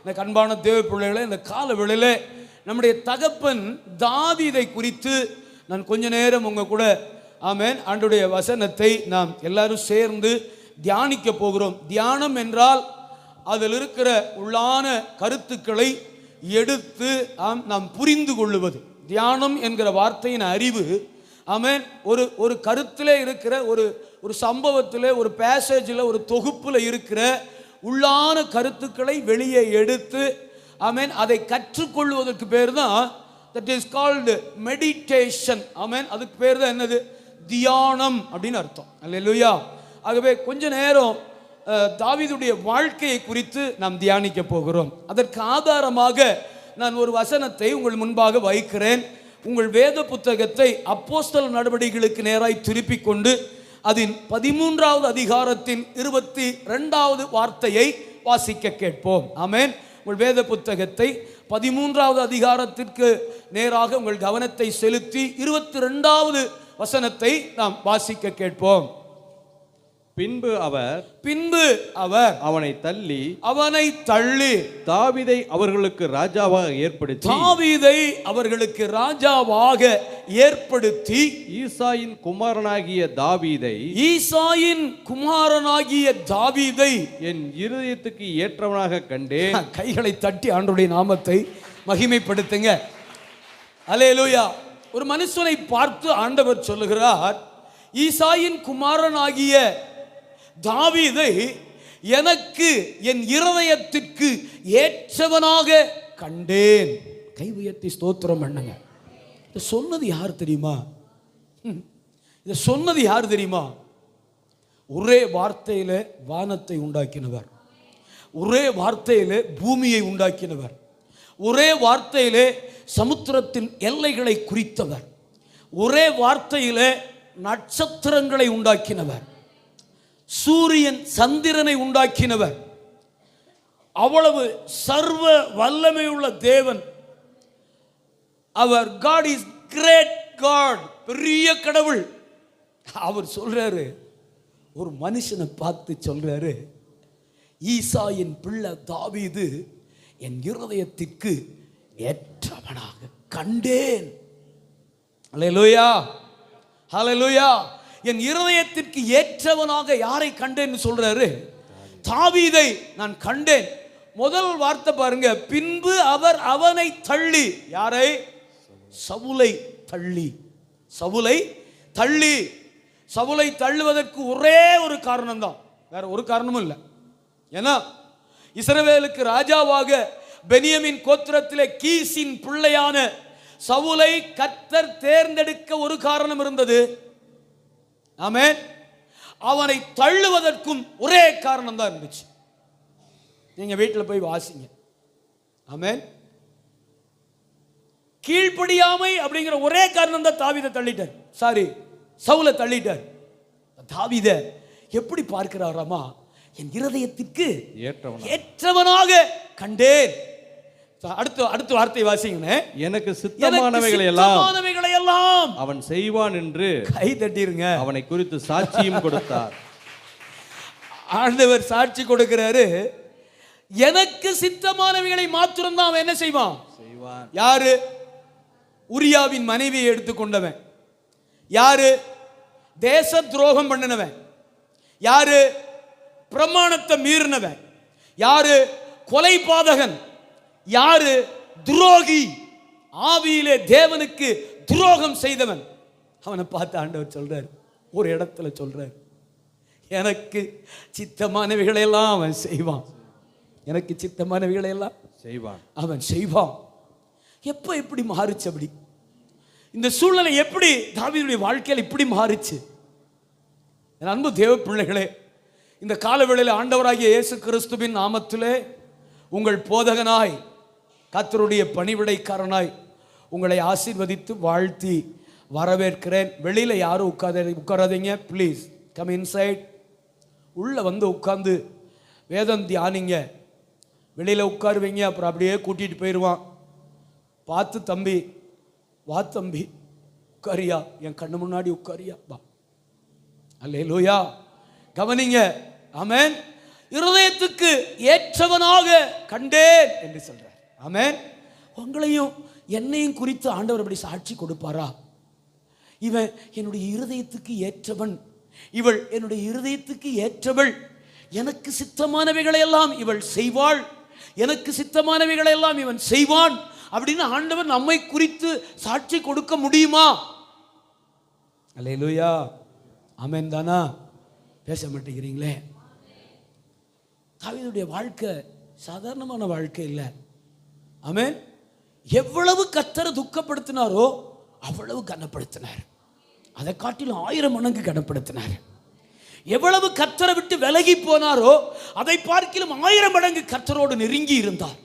இந்த கண்பான தேவ பிள்ளைகளே, இந்த கால வேளையிலே நம்முடைய தகப்பன் தாவீதை குறித்து நான் கொஞ்ச நேரம் உங்க கூட ஆமென் ஆண்டுடைய வசனத்தை நாம் எல்லாரும் சேர்ந்து தியானிக்க போகிறோம். தியானம் என்றால் அதில் இருக்கிற உள்ளான கருத்துக்களை எடுத்து நாம் புரிந்து கொள்ளுவது. தியானம் என்கிற வார்த்தையின் அறிவு ஆமென் ஒரு கருத்திலே இருக்கிற ஒரு சம்பவத்தில், ஒரு பேசேஜில், ஒரு தொகுப்பில் இருக்கிற உள்ளான கருத்துக்களை வெளியே எடுத்து ஆமென் அதை கற்றுக்கொள்வதற்கு பேர் தான் தட் இஸ் கால்டு மெடிடேஷன். ஆமென் அதுக்கு பேர் தான் என்னது? தியானம் அப்படின்னு அர்த்தம். அல்லேலூயா. ஆகவே கொஞ்ச நேரம் தாவீதுடைய வாழ்க்கையை குறித்து நாம் தியானிக்க போகிறோம். அதற்கு ஆதாரமாக நான் ஒரு வசனத்தை உங்கள் முன்பாக வைக்கிறேன். உங்கள் வேத புத்தகத்தை அப்போஸ்தலர் நடவடிக்கைகளுக்கு நேராய் திருப்பிக் கொண்டு அதன் 13வது அதிகாரத்தின் 22வது வார்த்தையை வாசிக்க கேட்போம். ஆமென். உங்கள் வேத புத்தகத்தை 13வது அதிகாரத்திற்கு நேராக உங்கள் கவனத்தை செலுத்தி 22வது வசனத்தை நாம் வாசிக்க கேட்போம். பின்பு அவர் அவனை தள்ளி தாவீதை அவர்களுக்கு ராஜாவாக ஏற்படுத்தி ஈசாயின் குமாரனாகிய தாவீதை என் இருதயத்துக்கு ஏற்றவனாக கண்டேன். கைகளை தட்டி ஆண்டவருடைய நாமத்தை மகிமைப்படுத்துங்க. அல்லேலூயா. ஒரு மனுஷனை பார்த்து ஆண்டவர் சொல்லுகிறார், ஈசாயின் குமாரனாகிய தாவீதை எனக்கு என் இருதயத்திற்கு ஏற்றவனாக கண்டேன். கை உயர்த்தி ஸ்தோத்திரம் பண்ணுங்க. இதை சொன்னது யார் தெரியுமா? இதை சொன்னது யார் தெரியுமா? ஒரே வார்த்தையில வானத்தை உண்டாக்கினவர், ஒரே வார்த்தையிலே பூமியை உண்டாக்கினவர், ஒரே வார்த்தையிலே சமுத்திரத்தின் எல்லைகளை குறித்தவர், ஒரே வார்த்தையிலே நட்சத்திரங்களை உண்டாக்கினவர், சூரியன் சந்திரனை உண்டாக்கினவர். அவ்வளவு சர்வ வல்லமையுள்ள தேவன் அவர். God is great God, பெரிய கடவுள். அவர் சொல்றாரு, ஒரு மனுஷனை பார்த்து சொல்றாரு, ஈசாயின் பிள்ளை தாவீது என் இருதயத்திற்கு ஏற்றவனாக கண்டேன். அல்லேலூயா, ஹல்லேலூயா. என் இருதயத்திற்கு ஏற்றவனாக யாரை கண்டேன்னு சொல்றாரு? தாவீதை நான் கண்டேன். முதல் வார்த்தை பாருங்க, பின்பு அவர் அவனை தள்ளி. யாரை? சவுலை தள்ளி. சவுலை தள்ளி. சவுலை தள்ளுவதற்கு ஒரே ஒரு காரணம் தான், வேற ஒரு காரணமும் இல்லை. ஏன்னா இஸ்ரவேலுக்கு ராஜாவாக பென்யமீன் கோத்திரத்திலே கீசின் பிள்ளையான சவுலை கர்த்தர் தேர்ந்தெடுக்க ஒரு காரணம் இருந்தது. ஆமென். அவனை தள்ளுவதற்கும் ஒரே காரணம் தான் இருந்துச்சு. நீங்க வீட்டில் போய் வாசிங்க. ஆமென். கீழ்ப்படியாமை அப்படிங்கிற ஒரே காரணம் தான் தாவீதை தள்ளிட்டார். சாரி, சவுலை தள்ளிட்டார். தாவீதை எப்படி பார்க்கிறாராமா? என் இருதயத்திற்கு ஏற்றவனாக கண்டேன். அடுத்த வார்த்தை வாசிங்க. எனக்கு சித்தமானவைகளை எல்லாம் அவன் செய்வான் என்று கை தட்டிருங்க. அவனை குறித்து சாட்சியும் கொடுத்தார். ஆண்டவர் சாட்சி கொடுக்கிறாரு. எனக்கு சித்தமானவைகளை மாத்திரம் தான் அவன் என்ன செய்வான்? யாரு? உரியாவின் மனைவியை எடுத்துக்கொண்டவன் யாரு? தேச துரோகம் பண்ணினவன் யாரு? பிரமாணத்தை மீறினவன் யாரு? கொலை பாதகன் யாரு? துரோகி, ஆவியிலே தேவனுக்கு துரோகம் செய்தவன். அவனை பார்த்து ஆண்டவர் சொல்றார், ஒரு இடத்துல சொல்றார், எனக்கு சித்தமானவைகளை எல்லாம் அவன் செய்வான். எனக்கு சித்தமானவைகளை எல்லாம் செய்வான், அவன் செய்வான். எப்ப எப்படி மாறுச்சு? அப்படி இந்த சூழ்நிலை எப்படி தாவீதுடைய வாழ்க்கையில் இப்படி மாறுச்சு? என் அன்பு தேவ பிள்ளைகளே, இந்த காலவேளையில் ஆண்டவராகிய இயேசு கிறிஸ்துவின் நாமத்திலே உங்கள் போதகனாய், கர்த்தருடைய பணிவிடைக்காரனாய் உங்களை ஆசீர்வதித்து வாழ்த்தி வரவேற்கிறேன். வெளியில் யாரும் உட்காராதீங்க, ப்ளீஸ் கம் இன்சைட். உள்ளே வந்து உட்கார்ந்து வேதம் தியானிங்க. வெளியில் உட்காருவீங்க, அப்புறம் அப்படியே கூட்டிகிட்டு போயிடுவான். பார்த்து தம்பி, வா தம்பி, உட்காரியா, என் கண்ணு முன்னாடி உட்காரியா, வா. அல்லேலூயா. கவனிங்க. ஆமென். இருதயத்துக்கு ஏற்றவனாக கண்டேன் என்று சொல்றார். ஆமென். உங்களையும் என்னையும் குறித்து ஆண்டவர் அப்படி சாட்சி கொடுப்பாரா? இவன் என்னுடைய இருதயத்துக்கு ஏற்றவன், இவள் என்னுடைய இருதயத்துக்கு ஏற்றவள், எனக்கு சித்தமானவைகளை எல்லாம் இவள் செய்வாள், எனக்கு சித்தமானவைகளை எல்லாம் இவன் செய்வான் அப்படின்னு ஆண்டவர் நம்மை குறித்து சாட்சி கொடுக்க முடியுமா? அல்லேலூயா. ஆமென் தானா? பேச மாட்டேங்கிறீங்களே. தாவீதுடைய வாழ்க்கை சாதாரணமான வாழ்க்கை இல்லை. ஆமென். எவ்வளவு கர்த்தரை துக்கப்படுத்தினாரோ அவ்வளவு கனப்படுத்தினார். அதை காட்டிலும் 1000 மடங்கு கனப்படுத்தினார். எவ்வளவு கர்த்தரை விட்டு விலகி போனாரோ அதை பார்க்கிலும் 1000 மடங்கு கர்த்தரோடு நெருங்கி இருந்தார்.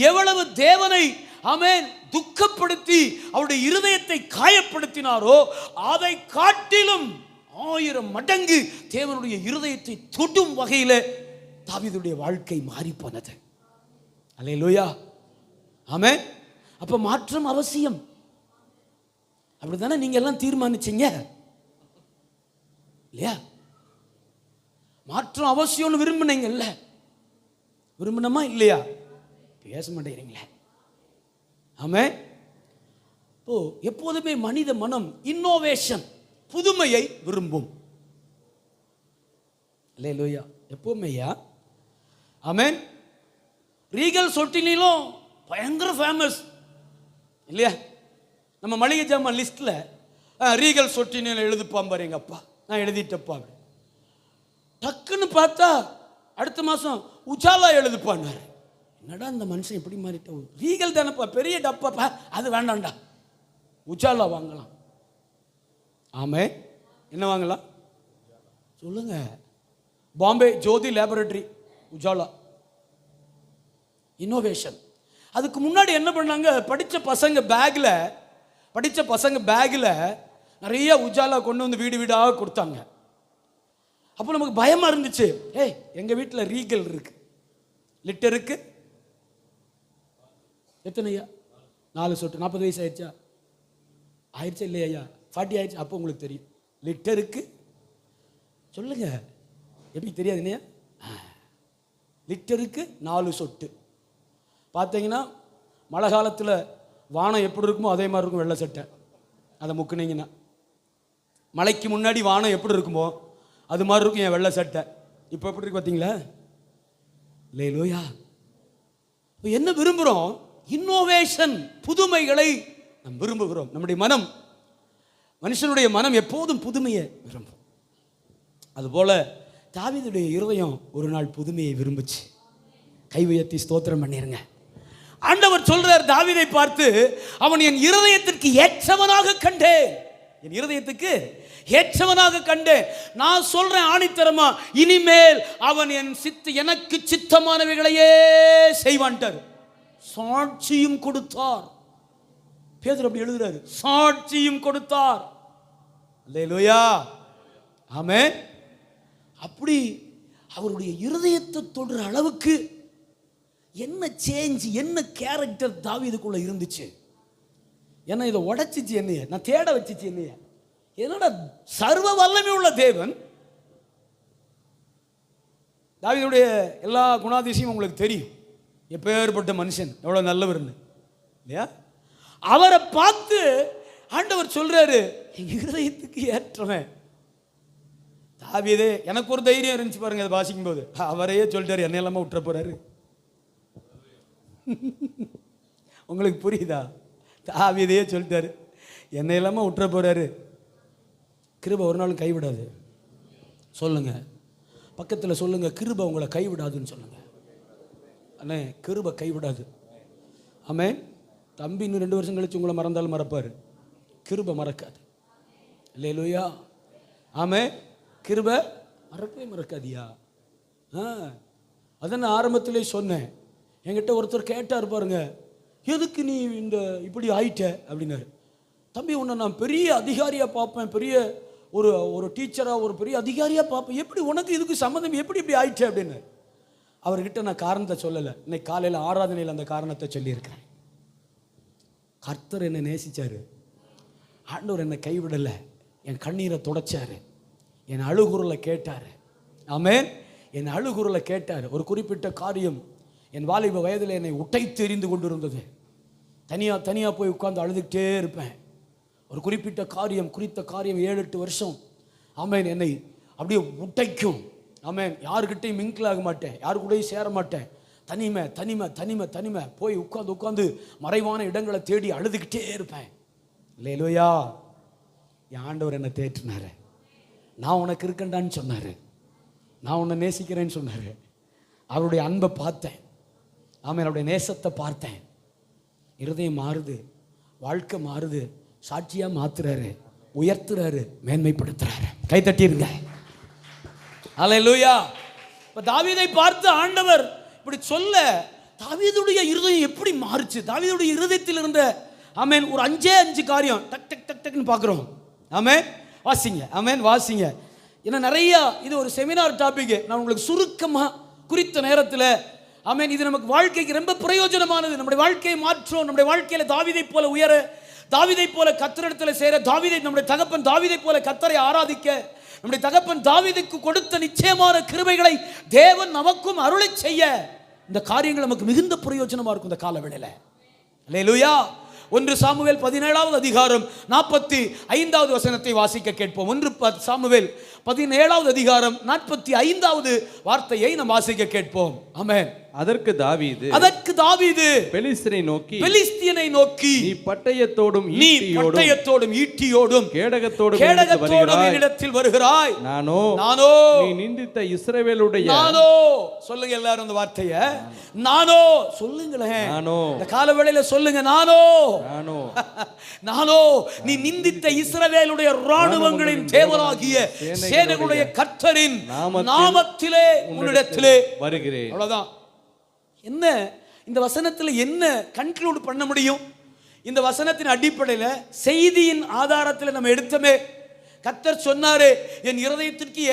எவ்வளவு தேவனை ஆமென் துக்கப்படுத்தி அவருடைய இருதயத்தை காயப்படுத்தினாரோ அதை காட்டிலும் 1000 மடங்கு தேவனுடைய இருதயத்தை தொடும் வகையில் தாவீதுடைய வாழ்க்கை மாறி போனது. அல்லேலூயா. ஆமென். அப்ப மாற்றம் அவசியம். அப்படித்தானே நீங்க எல்லாம் தீர்மானிச்சீங்க இல்லையா? மாற்றம் அவசியம்னு விரும்பினீங்கல்ல? விரும்பினமா இல்லையா? பேச மாட்டேங்கிறீங்களே. ஆமென். எப்போதுமே மனித மனம் இன்னோவேஷன், புதுமையை விரும்பும். அல்லேலூயா. எப்பவுமேயா. ஆமென். ரீகல் சொட்டினிலும் பயங்கர ஃபேமஸ் இல்லையா? நம்ம மளிகை ஜாமான் லிஸ்ட்ல ரீகல் சொட்டினில எழுதுப்பான் பாரு எங்க அப்பா. நான் எழுதிட்டப்பா. டக்குன்னு பார்த்தா அடுத்த மாசம் உஜாலா எழுதுப்பான்னாரு. என்னடா இந்த மனுஷன் எப்படி மாறிட்ட? ரீகல் தானப்பா, பெரிய டப்பாப்பா, அது வேண்டாம்டா, உஜாலா வாங்கலாம். ஆமே. என்ன வாங்கலாம் சொல்லுங்க? பாம்பே ஜோதி லேபரேட்டரி, உஜாலா. இன்னோவேஷன். அதுக்கு முன்னாடி என்ன பண்ணாங்க? படித்த பசங்க பேக்கில் நிறைய உஜாலா கொண்டு வந்து வீடு வீடாக கொடுத்தாங்க. அப்போ நமக்கு பயமாக இருந்துச்சு. ஏய், எங்கள் வீட்டில் ரீகல் இருக்கு, லிட்டருக்கு எத்தனையா? 4 சொட்டு. 40 வயசு ஆயிடுச்சா? ஆயிடுச்சா இல்லையா? 40 ஆயிடுச்சு. அப்போ உங்களுக்கு தெரியும் லிட்டருக்கு. சொல்லுங்க, எப்படி தெரியாது இல்லையா? லிட்டருக்கு 4 சொட்டு. பார்த்தீங்கன்னா மழை காலத்தில் வானம் எப்படி இருக்குமோ அதே மாதிரி இருக்கும் வெள்ளை சட்டை. அதை முக்குனீங்கன்னா மழைக்கு முன்னாடி வானம் எப்படி இருக்குமோ அது மாதிரி இருக்கும் என் வெள்ளை சட்டை. இப்போ எப்படி இருக்கு பார்த்தீங்களா? அல்லேலூயா. இப்போ என்ன விரும்புகிறோம்? இன்னோவேஷன், புதுமைகளை நாம் விரும்புகிறோம். நம்முடைய மனம், மனுஷனுடைய மனம் எப்போதும் புதுமையை விரும்பும். அதுபோல தாவீதுடைய இருதயம் ஒரு நாள் புதுமையை விரும்புச்சு. கை உயர்த்தி ஸ்தோத்திரம் பண்ணிருங்க. ஆண்டவர் சொல்றார் தாவீதை பார்த்து, அவன் என் இருதயத்திற்கு ஏற்றவனாக கண்டேன். என் இருதயத்துக்கு ஏற்றவனாக கண்டேன். நான் சொல்றேன் ஆணித்தரமா, இனிமேல் அவன் எனக்கு சித்தமானவைகளையே செய்வான்ட்டார். சாட்சியும் கொடுத்தார். பேதுரு அப்படி எழுதுறாரு, சாட்சியும் கொடுத்தார். அல்லேலூயா. ஆமென். அப்படி அவருடைய இருதயத்தை தொடுற அளவுக்கு என்ன சேஞ்ச், என்ன கேரக்டர் தாவீதுக்குள்ள இருந்துச்சு. ஏன்னா இதை உடைச்சிச்சு என்னைய, நான் தேட வச்சிச்சு என்னைய. என்னோட சர்வ வல்லமை உள்ள தேவன். தாவீதுடைய எல்லா குணாதிசயம் உங்களுக்கு தெரியும். எப்பேற்பட்ட மனுஷன், எவ்வளவு நல்லவர்னு இல்லையா? அவரை பார்த்து ஆண்டவர் சொல்றாரு, இருதயத்துக்கு ஏற்றவன். தாவீதே, எனக்கு ஒரு தைரியம் இருந்துச்சு பாருங்க அதை வாசிக்கும் போது. அவரையே சொல்லிட்டாரு, என்ன இல்லாம விட்டுற போறாரு. உங்களுக்கு புரியுதா? தாவீதையே சொல்லிட்டாரு, என்ன இல்லாம விட்டுற போறாரு. கிருபை ஒரு நாளும் கைவிடாது. சொல்லுங்க, பக்கத்தில் சொல்லுங்க, கிருபை உங்களை கைவிடாதுன்னு சொல்லுங்க. அண்ணே, கிருபை கைவிடாது. ஆமே. தம்பி இன்னும் 2 வருஷம் கழிச்சு உங்களை மறந்தாலும் மறப்பாரு, கிருபை மறக்காது. அல்லேலூயா. ஆமே. கிருபை மறக்கவே மறக்காதியா. அதான் நான் ஆரம்பத்திலே சொன்னேன். என்கிட்ட ஒருத்தர் கேட்டார் பாருங்க, எதுக்கு நீ இந்த இப்படி ஆயிட்ட அப்படின்னாரு. தம்பி, உன்னை நான் பெரிய அதிகாரியாக பார்ப்பேன், பெரிய ஒரு டீச்சராக, ஒரு பெரிய அதிகாரியாக பார்ப்பேன், எப்படி உனக்கு இதுக்கு சம்மந்தம், எப்படி இப்படி ஆயிடுச்சு அப்படின்னு. அவர்கிட்ட நான் காரணத்தை சொல்லலை. இன்னைக்கு காலையில் ஆராதனையில் அந்த காரணத்தை சொல்லியிருக்கிறேன். கர்த்தர் என்னை நேசிச்சாரு, ஆண்டவர் என்னை கைவிடலை, என் கண்ணீரை துடைச்சாரு, என் அழுகுரலை கேட்டார். ஆமென். என் அழுகுரலை கேட்டார். ஒரு குறிப்பிட்ட காரியம் என் வாலிப வயதில் என்னை உடைத்து எறிந்து கொண்டிருந்தது. தனியாக போய் உட்கார்ந்து அழுதுகிட்டே இருப்பேன். ஒரு குறிப்பிட்ட காரியம், குறித்த காரியம் 7-8 வருஷம் ஆமேன் என்னை அப்படியே உடைக்கும். ஆமேன், யாருக்கிட்டையும் மிங்கிள் ஆக மாட்டேன், யாரு கூடயும் சேர மாட்டேன். தனிமை தனிமை தனிமை தனிமை போய் உட்காந்து மறைவான இடங்களை தேடி அழுதுகிட்டே இருப்பேன். அல்லேலூயா. என் ஆண்டவர் என்னை தேற்றினாரு. நான் உனக்கு இருக்கண்டான்னு சொன்னார், நான் உன்னை நேசிக்கிறேன்னு சொன்னார். அவருடைய அன்பை பார்த்தேன், ஆமேன், அவருடைய நேசத்தை பார்த்தேன். இருதயம் மாறுது, வாழ்க்கை மாறுது, சாட்சியாக மாத்துறாரு, உயர்த்துறாரு, மேன்மைப்படுத்துறாரு. கை தட்டிருங்க. அல்லேலூயா. இப்போ தாவீதை பார்த்து ஆண்டவர் இப்படி சொல்ல, தாவீதுடைய இருதயம் எப்படி மாறுச்சு? தாவீதுடைய இருதயத்தில் இருந்த ஆமேன் ஒரு 5 காரியம் டக் டக் டக் டக்னு பார்க்குறோம். ஆமேன், வாசிங்க. ஆமேன், வாசிங்க. ஏன்னா நிறையா இது ஒரு செமினார் டாபிக். நான் உங்களுக்கு சுருக்கமாக குறித்த நேரத்தில் ஆமேன், இது நமக்கு வாழ்க்கைக்கு ரொம்ப பிரயோஜனமானது. நம்முடைய வாழ்க்கையை மாற்றும், நம்முடைய வாழ்க்கையில் தாவீதை போல உயர, தாவீதை போல கர்த்தரிடத்தில் சேர, தாவீதை நம்முடைய தகப்பன் தாவீதை போல கர்த்தரை ஆராதிக்க, நம்முடைய தகப்பன் தாவீதுக்கு கொடுத்த நிச்சயமான கிருபைகளை தேவன் நமக்கும் அருளை செய்ய இந்த காரியங்கள் நமக்கு மிகுந்த பிரயோஜனமா இருக்கும் இந்த காலவேளையில. அல்லேலூயா. 1 சாமுவேல் 17வது அதிகாரம் 45வது வசனத்தை வாசிக்க கேட்போம். 1 சாமுவேல் 17வது அதிகாரம் 45வது வார்த்தையை நாம் வாசிக்க கேட்போம். ஆமென். அதற்கு தாவீது பெலிஸ்தியனை நோக்கி நீ பட்டயத்தோடும் ஈட்டியோடும் கேடகத்தோடும் என்னிடத்தில் வருகிறாய். நானோ நீ நிந்தித்த இஸ்ரவேலுடைய, நானோ சொல்லுங்க எல்லாரும் அந்த வார்த்தையை, நானோ சொல்லுங்களேன். இந்த காலவேளையில சொல்லுங்க, நானோ நீ நிந்தித்த இஸ்ரவேலுடைய ராணுவங்களின் தேவனாகிய சேனைகளுடைய கர்த்தரின் நாமத்திலே உன்னிடத்திலே வருகிறேன். அவ்வளவுதான். என்ன இந்த வசனத்தில் என்ன கன்க்ளூட் பண்ண முடியும்? இந்த வசனத்தின் அடிப்படையில் செய்தியின் ஆதாரத்தில் நம்ம எடுத்தமே, கர்த்தர் சொன்னாரு, என் இருதயத்திற்கு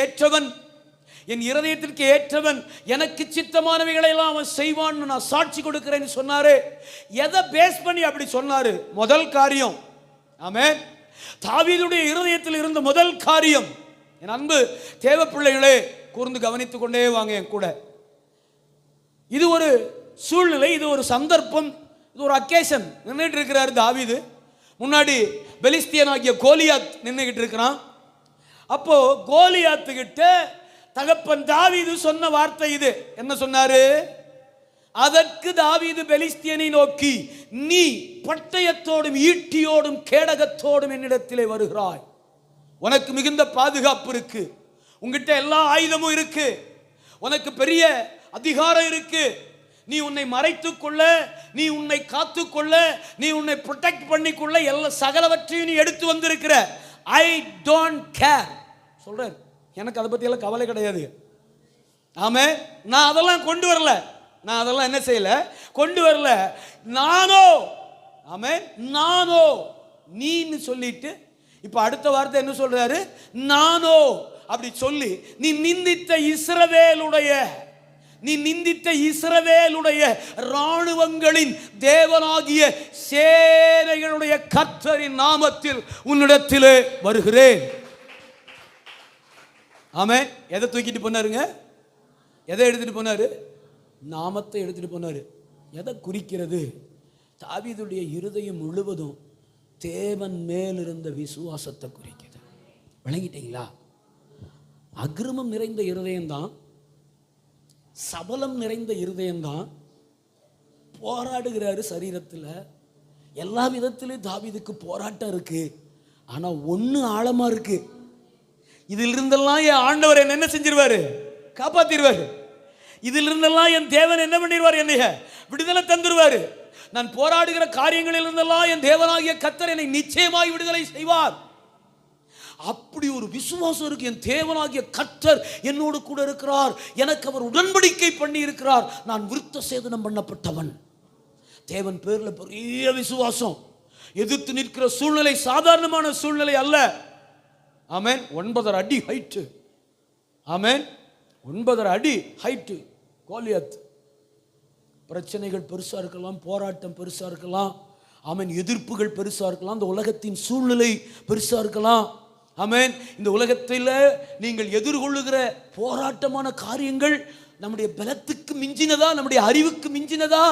ஏற்றவன் எனக்கு சித்தமானவைகளை எல்லாம் அவன் செய்வான்னு நான் சாட்சி கொடுக்கிறேன்னு சொன்னாரு. எதை பேஸ் பண்ணி அப்படி சொன்னாரு? முதல் காரியம், ஆமென், தாவீதுடைய இருதயத்தில் இருந்த முதல் காரியம். என் அன்பு தேவ பிள்ளைகளே, கூர்ந்து கவனித்துக் கொண்டே வாங்க என் கூட. இது ஒரு சூழ்நிலை, இது ஒரு சந்தர்ப்பம், இது ஒரு அக்கேஷன். நின்றுட்டு இருக்கிறார் தாவீது. முன்னாடி பெலிஸ்தியனாகிய கோலியாத் நின்றுகிட்டு இருக்கிறான். அப்போ கோலியாத்துக்கிட்ட தகப்பன் தாவீது சொன்ன வார்த்தை இது. என்ன சொன்னாரு? அதற்கு தாவீது பெலிஸ்தியனை நோக்கி நீ பட்டயத்தோடும் ஈட்டியோடும் கேடகத்தோடும் என்னிடத்திலே வருகிறாய். உனக்கு மிகுந்த பாதுகாப்பு இருக்கு, உங்ககிட்ட எல்லா ஆயுதமும் இருக்கு, உனக்கு பெரிய அதிகாரம் இருக்கு. நீ உன்னை மறைத்துக் கொள்ள, நீ உன்னை காத்துக்கொள்ள, நீ உன்னை ப்ரொடெக்ட் பண்ணிக்கொள்ள எல்லா சகலவற்றையும் நீ எடுத்து வந்திருக்கிற. ஐ டோன்ட் கேர் சொல்றேன், எனக்கு அதை பத்தி எல்லாம் கவலை கிடையாது. ஆமே, நான் அதெல்லாம் கொண்டு வரல, நான் அதெல்லாம் என்ன செய்யல, கொண்டு வரல. நானோ, ஆமே, நானோ நீன்னு சொல்லிட்டு இப்ப அடுத்த வார்த்தை என்ன சொல்றாரு? நானோ அப்படி சொல்லி நீ நிந்தித்த இஸ்ரவேலுடைய ராணுவங்களின் தேவனாகிய சேனைகளுடைய கர்த்தரின் நாமத்தில் உன்னிடத்திலே வருகிறேன். ஆமென். எதை தூக்கிட்டு போனாருங்க? எதை எடுத்துட்டு போனாரு? நாமத்தை எடுத்துட்டு போனாரு. எதை குறிக்கிறது? தாவீதுடைய இருதயம் முழுவதும் தேவன் மேல் இருந்த விசுவாசத்தை குறிக்கிறது. விளங்கிட்டீங்களா? அக்கிரமம் நிறைந்த இருதயம்தான், சபலம் நிறைந்த இருதயம்தான். போராடுகிறாரு சரீரத்தில், எல்லா விதத்திலும் தாவீதுக்கு போராட்டம் இருக்கு. ஆனா ஒண்ணு ஆழமா இருக்கு. இதில் இருந்தெல்லாம் என் ஆண்டவர் என்ன செஞ்சிருவாரு? காப்பாத்திடுவாரு. இதில் இருந்தெல்லாம் என் தேவன் என்ன பண்ணிடுவார்? என்னைய விடுதலை தந்துருவாரு. நான் போராடுகிற காரியங்களில் இருந்தெல்லாம் என் தேவனாகிய கர்த்தர் என்னை நிச்சயமாய் விடுதலை செய்வார். அப்படி ஒரு விசுவாசம் இருக்கு. என் தேவனாகிய கர்த்தர் என்னோடு கூட இருக்கிறார், எனக்கு அவர் உடன்படிக்கை பண்ணி இருக்கிறார், நான் விருத்த சேதனம் பண்ணப்பட்டவன். தேவன் பேர்ல பெரிய விசுவாசம். எதிர்த்து நிற்கிற சூழ்நிலை சாதாரணமான சூழ்நிலை அல்ல. ஆமென். 9.5 அடி ஹைட்டு. ஆமென். 9.5 அடி ஹைட்டு கோலியாத். பிரச்சனைகள் பெருசா இருக்கலாம், போராட்டம் பெருசா இருக்கலாம், ஆமென், எதிர்ப்புகள் பெருசா இருக்கலாம், இந்த உலகத்தின் சூழ்நிலை பெருசா இருக்கலாம். ஆமென். இந்த உலகத்தில் நீங்கள் எதிர்கொள்ளுகிற போராட்டமான காரியங்கள் நம்முடைய பலத்துக்கு மிஞ்சினதா, நம்முடைய அறிவுக்கு மிஞ்சினதா,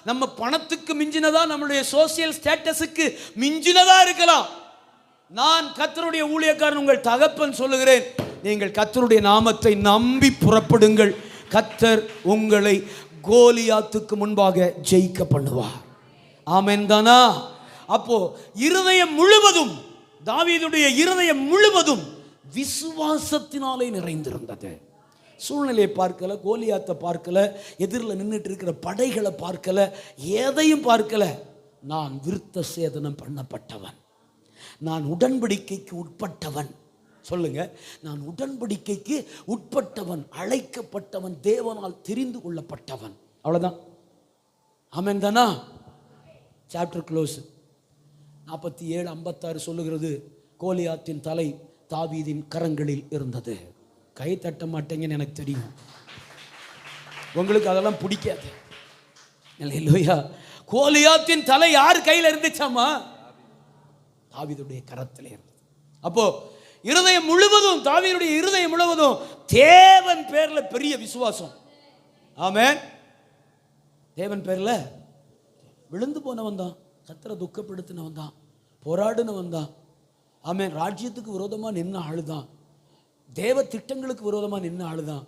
நம்ம பணத்துக்கு மிஞ்சினதா, நம்முடைய சோசியல் ஸ்டேட்டஸுக்கு மிஞ்சினதா இருக்கலாம். நான் கர்த்தருடைய ஊழியக்காரன், உங்கள் தகப்பன் சொல்லுகிறேன், நீங்கள் கர்த்தருடைய நாமத்தை நம்பி புறப்படுங்கள். கர்த்தர் உங்களை கோலியாத்துக்கு முன்பாக ஜெயிக்க பண்ணுவார். ஆமென் தானா? அப்போ இருதயம் முழுவதும், தாவீதுடைய இருதயம் முழுவதும் விசுவாசத்தினாலே நிறைந்திருந்தது. சூழ்நிலையை பார்க்கல, கோலியாத்தை பார்க்கல, எதிரில் நின்றுட்டு இருக்கிற படைகளை பார்க்கல, எதையும் பார்க்கல. நான் விருத்த சேதனம் பண்ணப்பட்டவன், நான் உடன்படிக்கைக்கு உட்பட்டவன். சொல்லுங்க, நான் உடன்படிக்கைக்கு உட்பட்டவன், அழைக்கப்பட்டவன், தேவனால் தெரிந்து கொள்ளப்பட்டவன். அவ்வளவுதான். ஆமென் தானா? Chapter close. 47:56 சொல்லுகிறது, கோலியாத்தின் தலை தாவீதின் கரங்களில் இருந்தது. கை தட்ட மாட்டேங்கன்னு எனக்கு தெரியும், உங்களுக்கு அதெல்லாம் பிடிக்காது. இல்லையா? கோலியாத்தின் தலை யார் கையில் இருந்துச்சாமா? தாவீதுடைய கரத்திலே இருந்தது. அப்போ இருதயம் முழுவதும், தாவீதுடைய இருதயம் முழுவதும் தேவன் பேர்ல பெரிய விசுவாசம். ஆமென். தேவன் பேர்ல விழுந்து போனவன் தான், கர்த்தரை துக்கப்படுத்தினவன் தான், போராடினவன் தான். ஆமென். ராஜ்யத்துக்கு விரோதமா நின்ன ஆளுதான், தேவ திட்டங்களுக்கு விரோதமா நின்ன ஆளுதான்,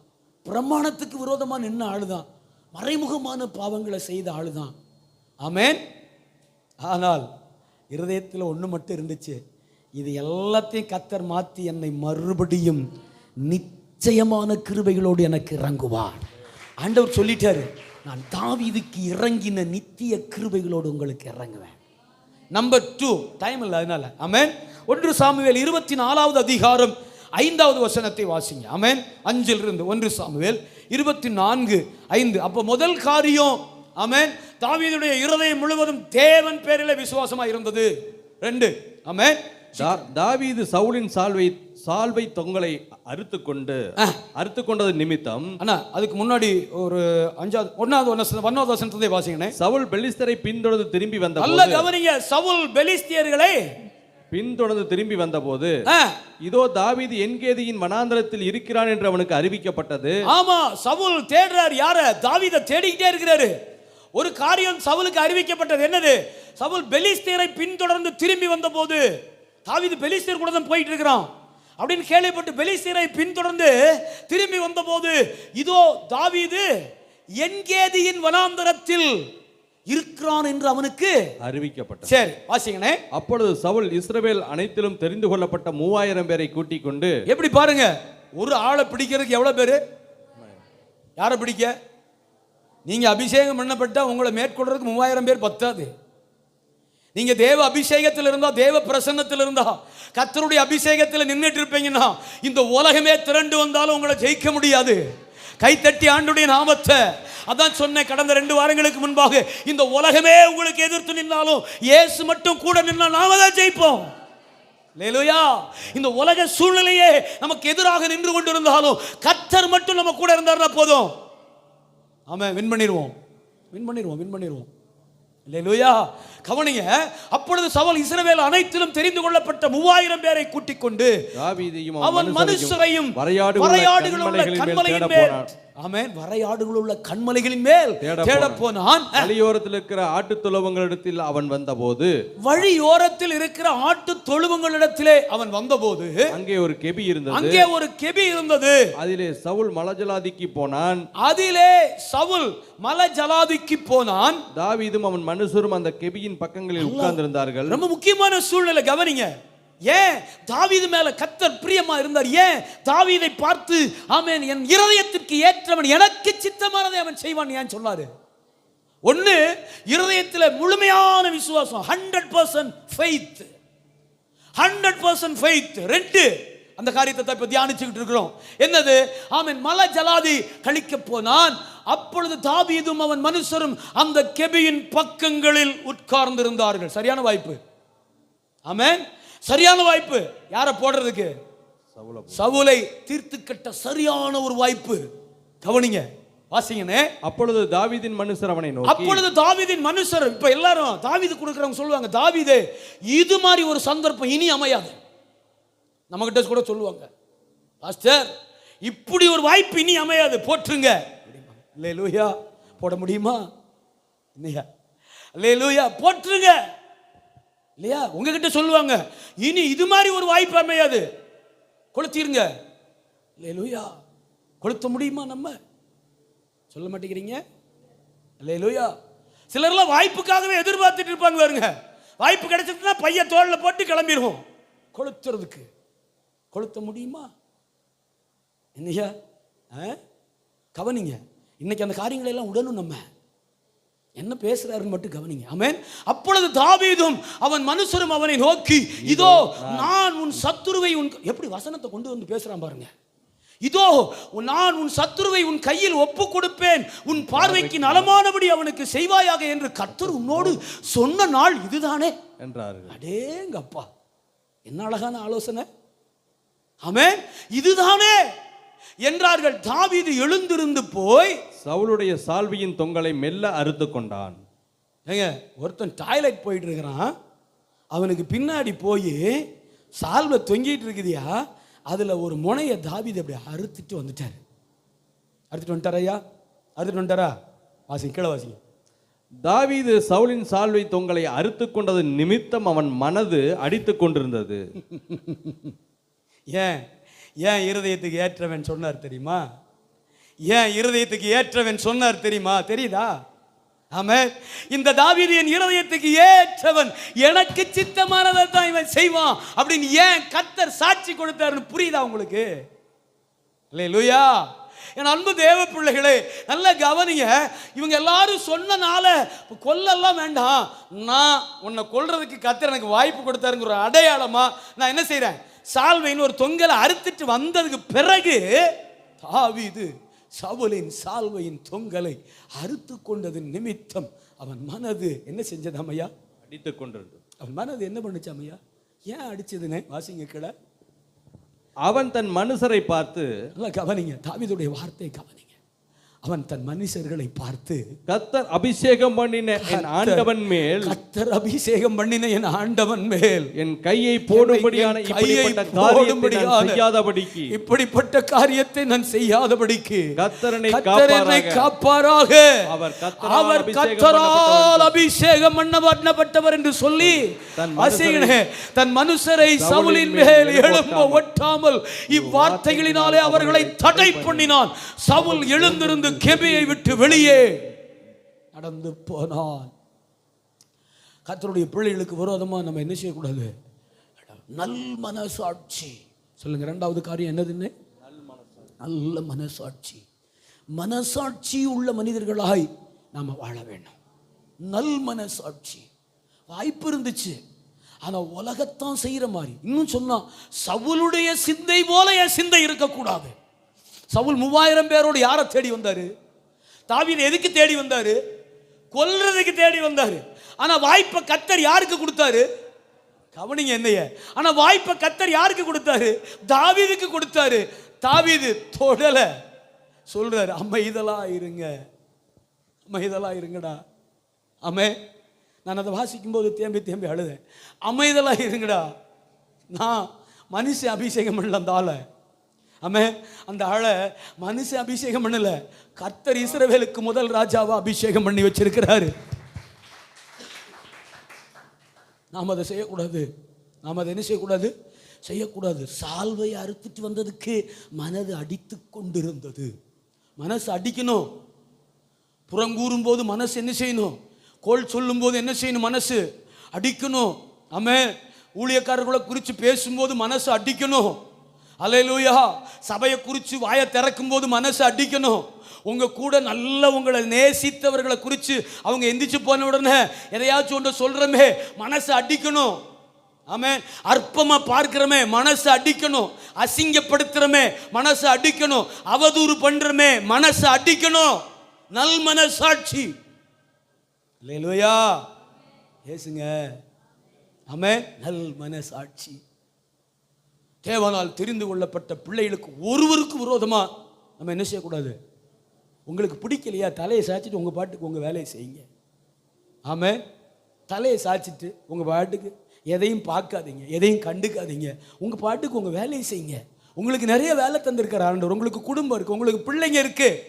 பிரமாணத்துக்கு விரோதமா நின்ன ஆளுதான், மறைமுகமான பாவங்களை செய்த ஆளுதான். ஆமென். ஆனால் இருதயத்தில் ஒன்று மட்டும் இருந்துச்சு, இது எல்லாத்தையும் கர்த்தர் மாற்றி என்னை மறுபடியும் நிச்சயமான கிருபைகளோடு எனக்கு இறங்குவார். ஆண்டவர் சொல்லிட்டாரு, நான் தாவீதுக்கு இறங்கின நித்திய கிருபைகளோடு உங்களுக்கு இறங்குவேன். நம்பர் 2, டைம் இல்லை அதனால. ஆமென். 1 சாமுவேல் 24வது அதிகாரம் 5வது வசனத்தை வாசிங்க. ஆமென். 5 1 சாமுவேல் 24:5. அப்போ முதல் காரியம், ஆமென், தாவீதுடைய இருதயம் முழுவதும் தேவன் பேரிலே விசுவாசமா இருந்தது. 2, ஆமென், தாவீது சவுலின் சால்வை தொங்கலை அறுத்து கொண்டது நிமித்தம். அண்ணா அதுக்கு முன்னாடி ஒரு 1வது வசனத்தை வாசிங்கனே. சவுல் பெலிஸ்தரை பின்தொடர்ந்து திரும்பி வந்த போது, நல்ல கவனிங்க, சவுல் பெலிஸ்தியர்களை பின்தொடர்ந்து திரும்பி வந்தபோது, இதோ தாவீது என்கேதியின் வனாந்தரத்தில் இருக்கிறான் என்று அவனுக்கு அறிவிக்கப்பட்டது. ஆமா, சவுல் தேடுறார், யார? தாவீதை தேடிக்கிட்டே இருக்கிறாரு. ஒரு காரியம் சவுலுக்கு அறிவிக்கப்பட்டது. என்னது? சவுல் பெலிஸ்தியரை பின்தொடர்ந்து திரும்பி வந்த போது, தாவீது பெலிஸ்தியர் கூட தான் போயிட்டு இருக்கிறான் அப்படின்னு கேள்விப்பட்டு பெலிஸ்தியரை பின்தொடர்ந்து திரும்பி வந்த போது, இதோ தாவீது என்கேதியின் வனாந்தரத்தில் இருக்கிறான் என்று அவனுக்கு அறிவிக்கப்பட்டது. சரி, வாசிங்கனே. அப்பொழுது சவுல் இஸ்ரவேல் அனைத்திலும் தெரிந்து கொள்ளப்பட்ட 3000 பேரை கூட்டிக் கொண்டு, எப்படி பாருங்க, ஒரு ஆளை பிடிக்கிறதுக்கு எவ்வளவு பேரு? யாரை பிடிக்க? நீங்க அபிஷேகம் பண்ணப்பட்டா உங்களை மேற்கொள்றதுக்கு 3000 பேர் பத்தாது. நீங்க தேவ அபிஷேகத்தில் இருந்தா, தேவ பிரசன்னத்தில் இருந்தா, கர்த்தருடைய அபிஷேகத்தில் நின்றுட்டு இருப்பீங்கன்னா, இந்த உலகமே திரண்டு வந்தாலும் உங்களை ஜெயிக்க முடியாது. கைத்தட்டி ஆண்டுடைய நாமத்தை, அதான் சொன்ன கடந்த 2 வாரங்களுக்கு முன்பாக, இந்த உலகமே உங்களுக்கு எதிர்த்து நின்னாலும் இயேசு மட்டும் கூட நின்னா நாம தான் ஜெயிப்போம். அல்லேலூயா. இந்த உலக சூழ்நிலையே நமக்கு எதிராக நின்று கொண்டிருந்தாலும் கர்த்தர் மட்டும் நம்ம கூட இருந்தார்னா போதும். ஆமென், வின் பண்ணிடுவோம். அல்லேலூயா. கவனிங்க, அப்பொழுது சவுல் இஸ்ரவேல் அனைத்திலும் தெரிந்து கொள்ளப்பட்ட 3000 பேரை கூட்டிக் கொண்டு அவன் மனுஷரையும் வரையாடுகளுள்ள கண்மலையின் மேல், ஆமென், வரையாடுகளுள்ள கண்மலைகளின் மேல் தேட போனான். வழியோரத்தில் இருக்கிற ஆட்டு தொழுவங்களிடத்தில் அவன் வந்தபோது, அவன் வந்தபோது அங்கே ஒரு கெபி இருந்தது. அதிலே சவுல் மலஜலாதிக்கு போனான். தாவீதும் அவன் மனுஷரும் அந்த கெபியின் பக்கங்களில் உட்கார்ந்திருந்தார்கள். ரொம்ப முக்கியமான சூழ்நிலை, கவனிங்க. ஏன் தாவீது மேல கர்த்தர் பிரியமா இருந்தார்? ஏன் தாவீதை பார்த்து, ஆமென், என் இருதயத்திற்கு ஏற்றவன், எனக்கு சித்தமானதை அவன் செய்வான் ஏன் சொன்னாரு? ஒன்னு, இருதயத்தில் முழுமையான விசுவாசம், 100% faith. 100% faith. 2, அந்த காரியத்தை இப்ப தியானிச்சுக்கிட்டு இருக்கிறோம். என்னது? ஆமென், மல ஜலாதி கழிக்க போனான். அப்பொழுது தாவீதும் அவன் மனுஷரும் அந்த கெபியின் பக்கங்களில் உட்கார்ந்திருந்தார்கள். சரியான வாய்ப்பு. ஆமென், சரியான வாய்ப்பு. யாரை போடுறதுக்கு? சவுலை தீர்த்து கட்ட சரியான ஒரு வாய்ப்பு. கவனிங்க, வாசிங்கனே. அப்பொழுது தாவீதின் மனுஷர் அவனை நோக்கி, இப்ப எல்லாரும் தாவீது கொடுக்கிறவங்க சொல்லுவாங்க, தாவீதே, இது மாதிரி ஒரு சந்தர்ப்பம் இனி அமையாது. நம்மகிட்ட கூட சொல்லுவாங்க, பாஸ்டர் இப்படி ஒரு வாய்ப்பு இனி அமையாது, போட்டுருங்க. அல்லேலூயா. போட முடியுமா? இல்லையா? அல்லேலூயா. போட்டுருங்க. இல்லையா? உங்ககிட்ட சொல்லுவாங்க, இனி இது மாதிரி ஒரு வாய்ப்பு அமையாது, கொளுத்திருங்க. அல்லேலூயா. கொளுத்த முடியுமா? நம்ம சொல்ல மாட்டேங்கிறீங்க. அல்லேலூயா. சிலர்லாம் வாய்ப்புக்காகவே எதிர்பார்த்துட்டு இருப்பாங்க பாருங்க. வாய்ப்பு கிடைச்சதுன்னா பைய தோல்ல போட்டு கிளம்பிடுவோம் கொளுத்துறதுக்கு. கொளுத்த முடியுமா? என்னையா கவனிங்க. இன்னைக்கு அந்த காரியங்களை எல்லாம் உடனும் நம்ம என்ன பேசுறாருன்னு மட்டும் கவனிங்க. ஆமென். அப்பொழுது தாவீதும் அவன் மனுஷரும் அவனை நோக்கி, இதோ நான் உன் சத்துருவை உன், எப்படி வசனத்தை கொண்டு வந்து பேசுறான் பாருங்க. இதோ நான் உன் சத்துருவை உன் கையில் ஒப்பு கொடுப்பேன், உன் பார்வைக்கு நலமானபடி அவனுக்கு செய்வாயாக என்று கர்த்தர் உன்னோடு சொன்ன நாள் இதுதானே என்றார்கள். அடேங்கப்பா, என்ன அழகான ஆலோசனை. ஆமென். இதுதானே என்றார்கள். தாவீது எழுந்திருந்து போய் சவுலுடைய சால்வையின் தொங்கலை மெல்ல அறுத்து கொண்டான். ஏங்க, ஒருத்தன் டாய்லெட் போயிட்டு இருக்கிறான், அவனுக்கு பின்னாடி போய் சால்வை தொங்கிட்டு இருக்குதியா, அதுல ஒரு முனையை தாவீது அப்படி அறுத்துட்டு வந்துட்டாரு. அறுத்துட்டு வந்துட்டாரா ஐயா? அறுத்துட்டு வந்துட்டாரா? வாசிங்க, கீழே வாசிங்க. தாவீது சவுலின் சால்வை தொங்கலை அறுத்து கொண்டது நிமித்தம் அவன் மனது அடித்து கொண்டிருந்தது. ஏன் ஏன் இருதயத்துக்கு ஏற்றவன் சொன்னார் தெரியுமா? ஏன் இருதயத்துக்கு ஏற்றவன் சொன்னார் தெரியுமா? தெரியுதா? ஆமென். இந்த தாவீது என் இருதயத்துக்கு ஏற்றவன், எனக்கு சித்தமானதை தான் இவன் செய்வான் அப்படின்னு ஏன் கர்த்தர் சாட்சி கொடுத்தாருன்னு புரியுதா உங்களுக்கு? அல்லேலூயா. என் அன்பு தேவ பிள்ளைகளே, நல்ல கவனிங்க. இவங்க எல்லாரும் சொன்னனால கொல்லலாம் வேண்டாம், நான் உன்னை கொல்றதுக்கு கர்த்தர் எனக்கு வாய்ப்பு கொடுத்தாருங்கிற அடையாளமா நான் என்ன செய்றேன், சால்வைன்னு ஒரு தொங்கலை அறுத்துட்டு வந்ததுக்கு பிறகு தாவீது சவுலின் சால்வையின் தொங்கலை அறுத்து கொண்டது நிமித்தம் அவன் மனது என்ன செஞ்சது அம்மையா? அடித்து கொண்டிருந்தது. அவன் மனது என்ன பண்ணுச்சு அம்மையா? ஏன் அடிச்சதுன்னு வாசிங்க கீழே. அவன் தன் மனுஷரை பார்த்து, நல்லா கவனிங்க, தாவீதுடைய வார்த்தை கவனிங்க. அவன் தன் மனுஷர்களை பார்த்து, கர்த்தர் அபிஷேகம் பண்ணின என் ஆண்டவன் மேல், கர்த்தர் அபிஷேகம் பண்ணின என் ஆண்டவன் மேல் என் கையை போடும்படியான இப்படிப்பட்ட காரியத்தை நான் செய்யாதபடிக்கு கர்த்தரனை காப்பாராக. அவர் கர்த்தரால் அபிஷேகம் பண்ணப்பட்டவர் என்று சொல்லி தன் மனுஷரை சவுலின் மேல் எழும்ப ஒட்டாமல் இவ்வார்த்தைகளினாலே அவர்களை தடை பண்ணினான். சவுல் எழுந்திருந்து கெபியை விட்டு வெளியே நடந்து போனான். கர்த்தருடைய பிள்ளைகளுக்கு விரோதமா நம்ம என்ன செய்யக்கூடாது? நல் மனசாட்சி. சொல்லுங்க, இரண்டாவது காரியம் என்னதுன்னு? நல்ல மனசாட்சி. மனசாட்சி உள்ள மனிதர்களாய் நாம வாழ வேண்டும். நல் மனசாட்சி. வாய்ப்பு இருந்துச்சு, ஆனா உலகத்தான் செய்யற மாதிரி. இன்னும் சொன்னா, சவுலுடைய சிந்தை போல என் சிந்தை இருக்கக்கூடாது. சவுல் 3000 பேரோடு யாரை தேடி வந்தாரு? தாவீது எதுக்கு தேடி வந்தாரு? கொல்றதுக்கு தேடி வந்தாரு. ஆனா வாய்ப்பை கர்த்தர் யாருக்கு கொடுத்தாரு? கவனிங்க என்னைய. ஆனா வாய்ப்பை கர்த்தர் யாருக்கு கொடுத்தாரு? தாவீதுக்கு கொடுத்தாரு. தாவீது தொடல. சொல்றாரு, அமைதலா இருங்க, அமைதலா இருங்கடா. ஆமே. நான் அதை வாசிக்கும் போது தேம்பி தேம்பி அழுதேன். அமைதலா இருங்கடா. நான் மனுஷ அபிஷேகம் பண்ணல அந்த ஆளை. ஆமே. அந்த ஆளை மனுஷ அபிஷேகம் பண்ணல, கர்த்தர் இஸ்ரவேலுக்கு முதல் ராஜாவா அபிஷேகம் பண்ணி வச்சிருக்கிறாரு. நாம் அதை செய்யக்கூடாது. நாம் அதை என்ன செய்யக்கூடாது? செய்யக்கூடாது. சால்வை அறுத்துட்டு வந்ததுக்கு மனது அடித்து கொண்டிருந்தது. மனசு அடிக்கணும். புறங்கூறும் போது மனசு என்ன செய்யணும்? கோல் சொல்லும் போது என்ன செய்யணும்? மனசு அடிக்கணும். ஆமே. ஊழியக்காரர்களை குறித்து பேசும்போது மனசு அடிக்கணும். அல்லேலூயா. சபையை குறித்து வாயை திறக்கும் போது மனசு அடிக்கணும். உங்க கூட நல்ல உங்களை நேசித்தவர்களை குறித்து அவங்க எந்திரிச்சு போன உடனே எதையாச்சும் ஒன்று சொல்றமே, மனசு அடிக்கணும். ஆமே. அற்பமா பார்க்கிறமே, மனசு அடிக்கணும். அசிங்கப்படுத்துறமே, மனசு அடிக்கணும். அவதூறு பண்றமே, மனசு அடிக்கணும். நல் மனசாட்சி. அல்லேலூயா. ஏசுங்க. ஆமே. நல் மனசாட்சி. தேவனால் தெரிந்து கொள்ளப்பட்ட பிள்ளைகளுக்கு ஒருவருக்கு விரோதமா நம்ம என்ன செய்யக்கூடாது? உங்களுக்கு பிடிக்கலையா, தலையை சாய்ச்சிட்டு உங்க பாட்டுக்கு உங்க வேலையை செய்யுங்க. ஆமே. தலையை சாய்ச்சிட்டு உங்க பாட்டுக்கு எதையும் பார்க்காதீங்க, எதையும் கண்டுக்காதீங்க. உங்கள் பாட்டுக்கு உங்கள் வேலையை செய்யுங்க. உங்களுக்கு நிறைய வேலை தந்திருக்கிற ஆண்டவர். உங்களுக்கு குடும்பம் இருக்குது, உங்களுக்கு பிள்ளைங்க இருக்குது,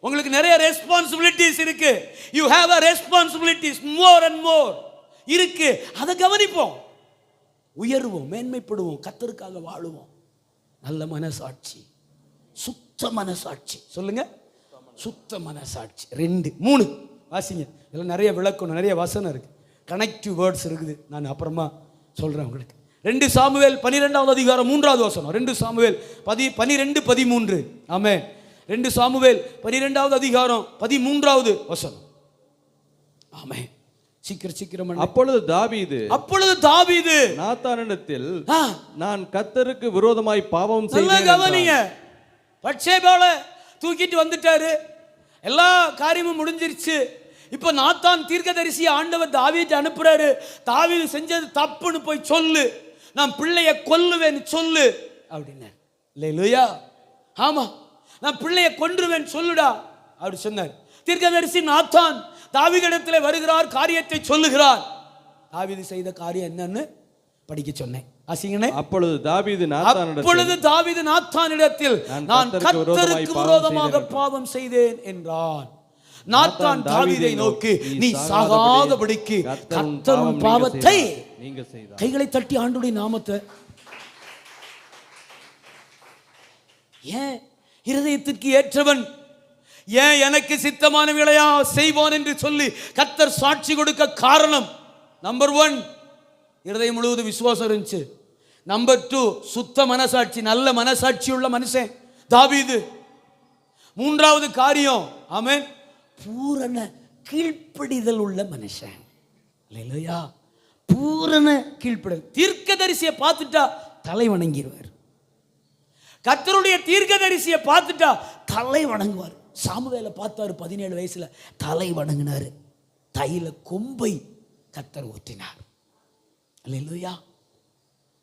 உங்களுக்கு நிறைய ரெஸ்பான்சிபிலிட்டிஸ் இருக்கு. You have a responsibilities more and more இருக்கு. அதை கவனிப்போம், உயர்வோம், மேன்மைப்படுவோம், கர்த்தருக்காக வாழுவோம். நல்ல மனசாட்சி, சுத்த மனசாட்சி. சொல்லுங்க, சுத்த மனசாட்சி. 2 3 வாசிங்க. இதில் நிறைய விளக்கணும், நிறைய வசனம் இருக்கு, கனெக்டிவ் வேர்ட்ஸ் இருக்குது. நான் அப்புறமா சொல்றேன் உங்களுக்கு. 2 சாமுவேல் 12வது அதிகாரம் 3வது வசனம். 2 சாமுவேல் 12 13. ஆமென். 2 சாமுவேல் 12வது அதிகாரம் 13வது வசனம். ஆமென். சீக்கிரம். அப்பொழுது தாவீது நாத்தானிடத்தில், நான் கர்த்தருக்கு விரோதமாய் பாவம் செய்தேன். கவனிங்க, பட்சேபால தூக்கிட்டு வந்துட்டாரு, எல்லா காரியமும் முடிஞ்சிருச்சு. இப்ப நாத்தான் தீர்க்கதரிசி ஆண்டவர் தாவீது அனுப்புறாரு. தாவீது செஞ்சது தப்புன்னு போய் சொல்லு, நான் பிள்ளைய கொல்லுவேன்னு சொல்லு அப்படின்னு. அல்லேலூயா. ஆமா, நான் பிள்ளைய கொன்றுவேன் சொல்லுடா அப்படி சொன்னார். தீர்க்கதரிசி நாத்தான் தாவீதிடத்திலே வருகிறார், காரியத்தை சொல்லுகிறார். தாவீது செய்த காரியம் என்னன்னு படிக்க சொன்னேன். அப்பொழுது தாவீது நாத்தானிடத்தில், நான் கர்த்தருக்கு விரோதமாக பாவம் செய்தேன் என்றான். நாத்தான் தாவீதை நோக்கி, நீ சாகாதபடிக்கு கர்த்தரும் பாவத்தை நீங்க செய்தார். கைகளை தட்டி ஆண்டவருடைய நாமத்தை. ஏன் இருதயத்திற்கு ஏற்றவன், ஏன் எனக்கு சித்தமான விளையா செய்வான் என்று சொல்லி கர்த்தர் சாட்சி கொடுக்க காரணம், நம்பர் 1 இருதயம் முழுவதும் விசுவாசம் இருந்துச்சு. நம்பர் 2 சுத்த மனசாட்சி, நல்ல மனசாட்சி உள்ள மனுஷன் தாவீது. 3வது காரியம், ஆமென், பூரண கீழ்ப்படிதல் உள்ள மனுஷன். அல்லேலூயா. பூரண கீழ்ப்படிதல். தீர்க்கதரிசியை பார்த்துட்டா தலை வணங்கிடுவார். கர்த்தருடைய தீர்க்கதரிசியை பார்த்துட்டா தலை வணங்குவார். சாமுவேலை பார்த்தாரு, 17 வயசுல தலை வணங்கினாரு. தைல கொம்பை கர்த்தர் ஊற்றினார். அல்லேலூயா.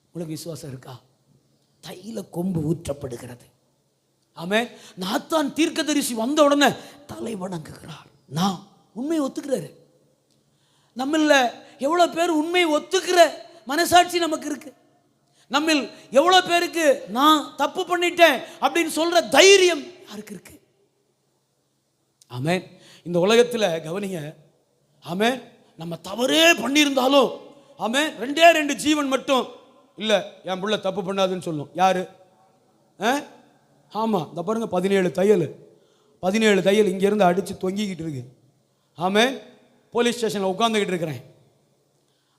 உங்களுக்கு விசுவாசம் இருக்கா? தைல கொம்பு ஊற்றப்படுகிறது. ஆமென். நாத்தான் தீர்க்கதரிசி வந்த உடனே தலை வணங்குகிறார். நான் உண்மையை ஒத்துக்கிறாரு. நம்மள எவ்வளவு பேர் உண்மையை ஒத்துக்கிற மனசாட்சி நமக்கு இருக்கு? நம்மில் எவ்வளவு பேருக்கு நான் தப்பு பண்ணிட்டேன் அப்படின்னு சொல்ற தைரியம் யாருக்கு இருக்கு? ஆமென். இந்த உலகத்தில் கவனிங்க, ஆமென், நம்ம தவறே பண்ணியிருந்தாலும், ஆமென், 2 ஜீவன் மட்டும் இல்லை என் பிள்ளை தப்பு பண்ணாதுன்னு சொல்லும். யாரு? ஆமாம், இந்த பாருங்க 17 தையல் இங்கேருந்து அடித்து தொங்கிக்கிட்டு இருக்கு. ஆமென். போலீஸ் ஸ்டேஷனில் உட்காந்துக்கிட்டு இருக்கிறேன்.